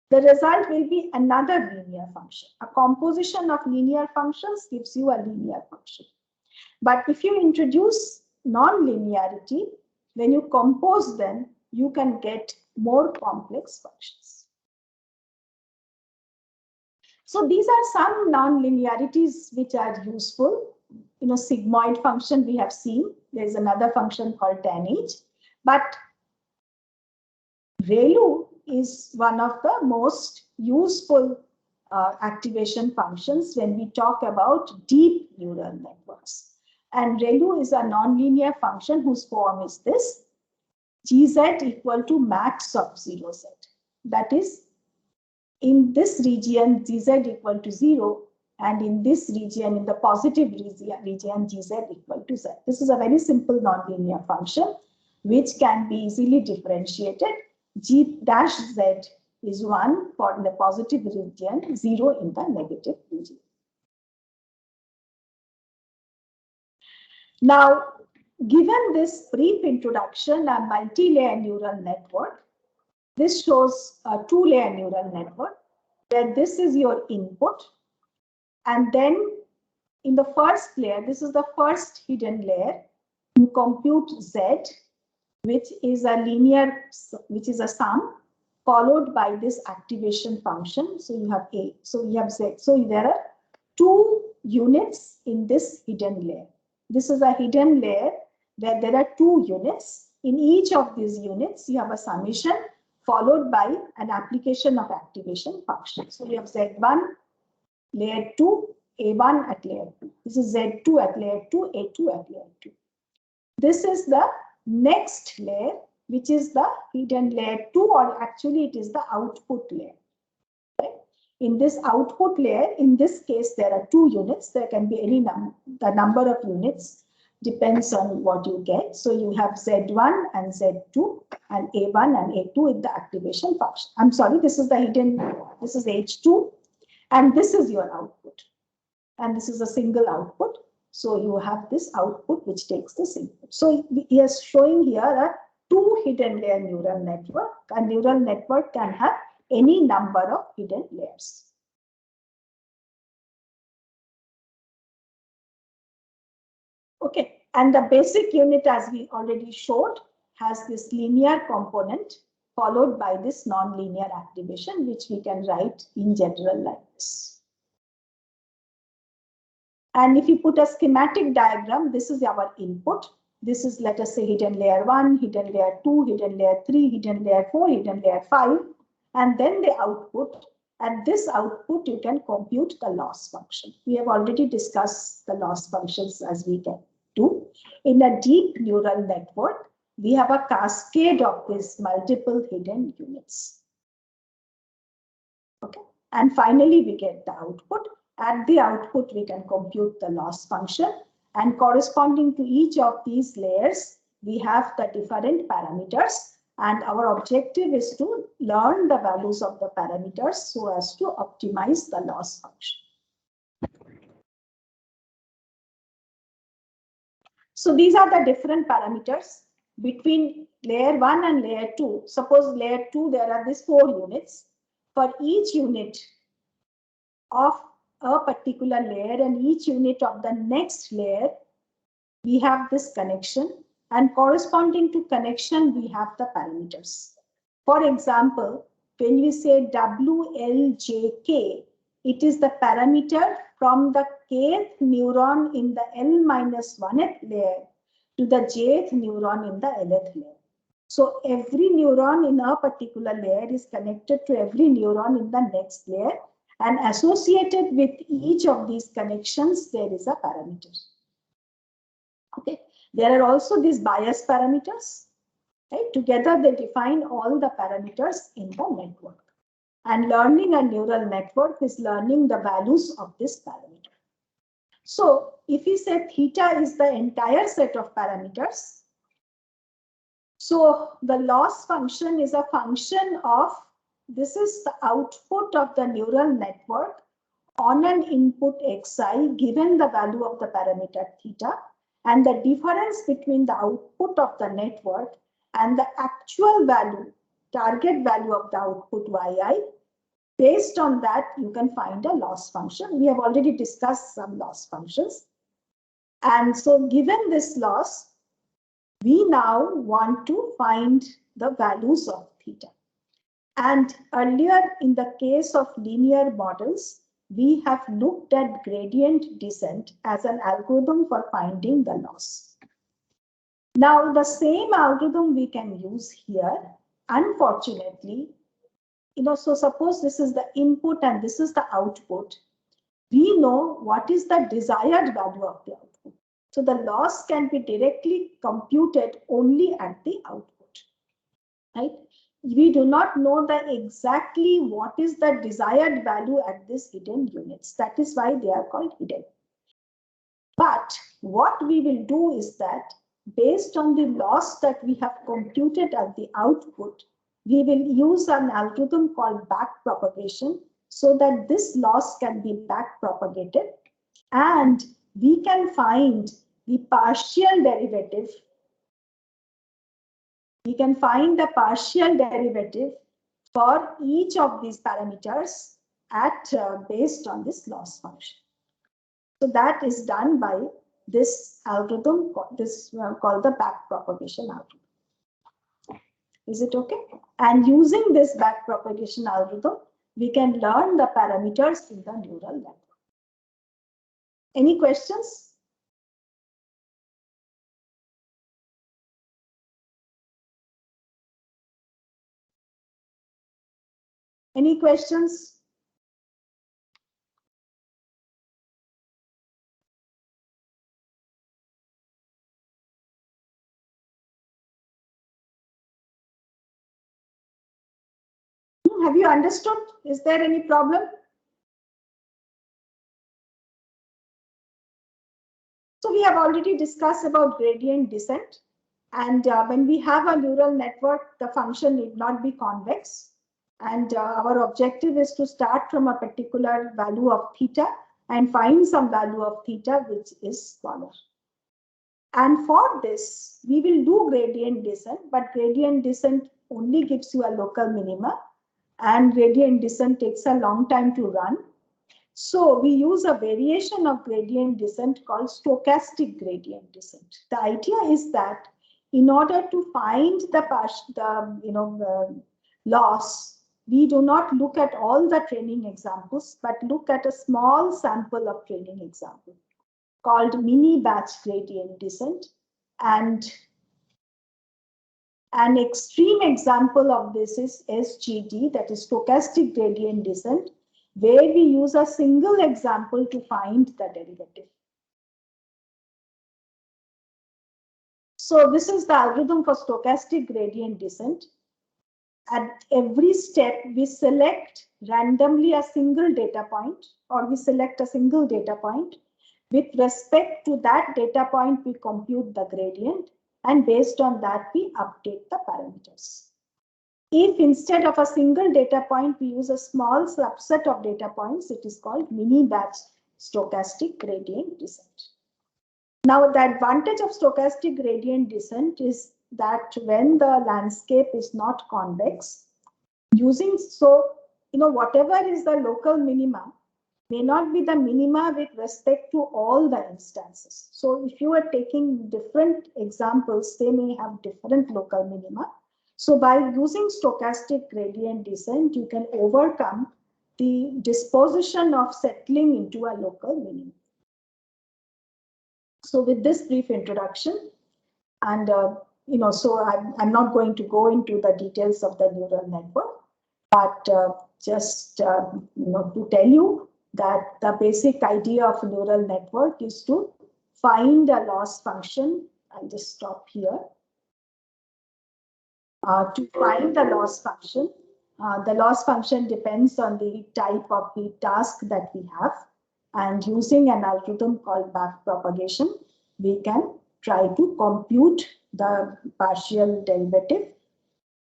the result will be another linear function. A composition of linear functions gives you a linear function. But if you introduce non-linearity, when you compose them, you can get more complex functions. So these are some non-linearities which are useful. Sigmoid function we have seen. There's another function called tan H. But ReLU is one of the most useful activation functions when we talk about deep neural networks. And ReLU is a nonlinear function whose form is this: Gz equal to max of 0z. That is, in this region, Gz equal to 0, and in this region, in the positive region, Gz equal to z. This is a very simple nonlinear function which can be easily differentiated. G dash z is 1 for the positive region, 0 in the negative region. Now, given this brief introduction, a multi-layer neural network, this shows a two-layer neural network where this is your input. And then in the first layer, this is the first hidden layer, you compute z, which is a linear, which is a sum, followed by this activation function. So you have A, so you have Z. So there are two units in this hidden layer. This is a hidden layer where there are two units. In each of these units, you have a summation followed by an application of activation function. So you have Z1, layer 2, A1 at layer 2. This is Z2 at layer 2, A2 at layer 2. This is the next layer, which is the hidden layer 2, or actually it is the output layer. Right? In this output layer, in this case, there are two units. There can be any number. The number of units depends on what you get. So you have Z1 and Z2 and A1 and A2 in the activation function. I'm sorry, this is the hidden, this is H2, and this is your output. And this is a single output. So you have this output which takes this input. So he is showing here a two hidden layer neural network. A neural network can have any number of hidden layers. Okay, and the basic unit, as we already showed, has this linear component followed by this non-linear activation, which we can write in general like this. And if you put a schematic diagram, this is our input. This is, let us say, hidden layer 1, hidden layer 2, hidden layer 3, hidden layer 4, hidden layer 5, and then the output. At this output, you can compute the loss function. We have already discussed the loss functions as we can do. In a deep neural network, we have a cascade of these multiple hidden units. Okay, and finally, we get the output. At the output, we can compute the loss function, and corresponding to each of these layers, we have the different parameters, and our objective is to learn the values of the parameters so as to optimize the loss function. So these are the different parameters between layer 1 and layer 2. Suppose layer 2, there are these 4 units. For each unit of a particular layer and each unit of the next layer, we have this connection, and corresponding to connection, we have the parameters. For example, when we say WLJK, it is the parameter from the kth neuron in the L-1th layer to the jth neuron in the Lth layer. So every neuron in a particular layer is connected to every neuron in the next layer, and associated with each of these connections, there is a parameter. Okay, there are also these bias parameters. Right? Together, they define all the parameters in the network. And learning a neural network is learning the values of this parameter. So if we say theta is the entire set of parameters, so the loss function is a function of, this is the output of the neural network on an input xi given the value of the parameter theta, and the difference between the output of the network and the actual value, target value of the output yi, Based on that, you can find a loss function. We have already discussed some loss functions. And so given this loss, we now want to find the values of theta. And earlier in the case of linear models, we have looked at gradient descent as an algorithm for finding the loss. Now the same algorithm we can use here. Unfortunately, so suppose this is the input and this is the output. We know what is the desired value of the output. So the loss can be directly computed only at the output, right? We do not know exactly what is the desired value at this hidden units. That is why they are called hidden. But what we will do is that based on the loss that we have computed at the output, we will use an algorithm called backpropagation so that this loss can be backpropagated and we can find the partial derivative. We can find the partial derivative for each of these parameters based on this loss function. So that is done by this algorithm, called the backpropagation algorithm. Is it okay? And using this backpropagation algorithm, we can learn the parameters in the neural network. Any questions? Any questions? Have you understood? Is there any problem? So we have already discussed about gradient descent. And when we have a neural network, the function need not be convex. And our objective is to start from a particular value of theta and find some value of theta which is smaller. And for this, we will do gradient descent, but gradient descent only gives you a local minima, and gradient descent takes a long time to run. So we use a variation of gradient descent called stochastic gradient descent. The idea is that in order to find the loss, we do not look at all the training examples, but look at a small sample of training example called mini batch gradient descent. And an extreme example of this is SGD, that is stochastic gradient descent, where we use a single example to find the derivative. So this is the algorithm for stochastic gradient descent. At every step, we select randomly a single data point, or we select a single data point. With respect to that data point, we compute the gradient, and based on that, we update the parameters. If instead of a single data point, we use a small subset of data points, it is called mini batch stochastic gradient descent. Now, the advantage of stochastic gradient descent is that when the landscape is not convex, whatever is the local minima may not be the minima with respect to all the instances. So if you are taking different examples, they may have different local minima. So by using stochastic gradient descent, you can overcome the disposition of settling into a local minimum. So with this brief introduction, and so I'm not going to go into the details of the neural network, but just to tell you that the basic idea of a neural network is to find a loss function. I'll just stop here. To find the loss function. The loss function depends on the type of the task that we have. And using an algorithm called backpropagation, we can try to compute the partial derivative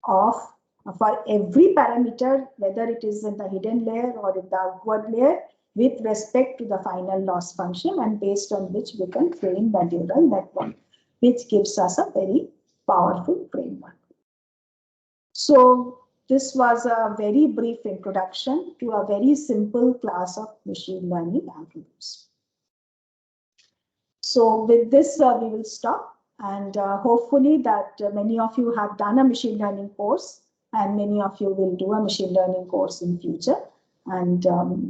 for every parameter, whether it is in the hidden layer or in the outward layer, with respect to the final loss function, and based on which we can train the neural network, which gives us a very powerful framework. So this was a very brief introduction to a very simple class of machine learning algorithms. So with this, we will stop, and hopefully that many of you have done a machine learning course, and many of you will do a machine learning course in future. And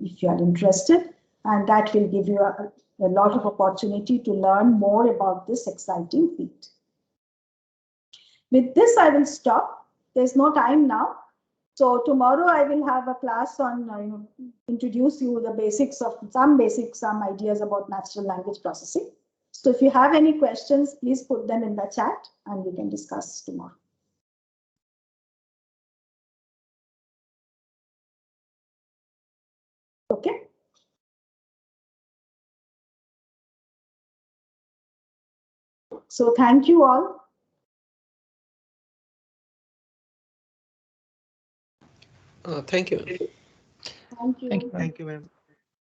if you are interested, and that will give you a lot of opportunity to learn more about this exciting field. With this, I will stop. There's no time now. So tomorrow I will have a class on introduce you the basics of some ideas about natural language processing. So if you have any questions, please put them in the chat and we can discuss tomorrow. Okay. So thank you all. Thank you. Thank you. Thank you, ma'am.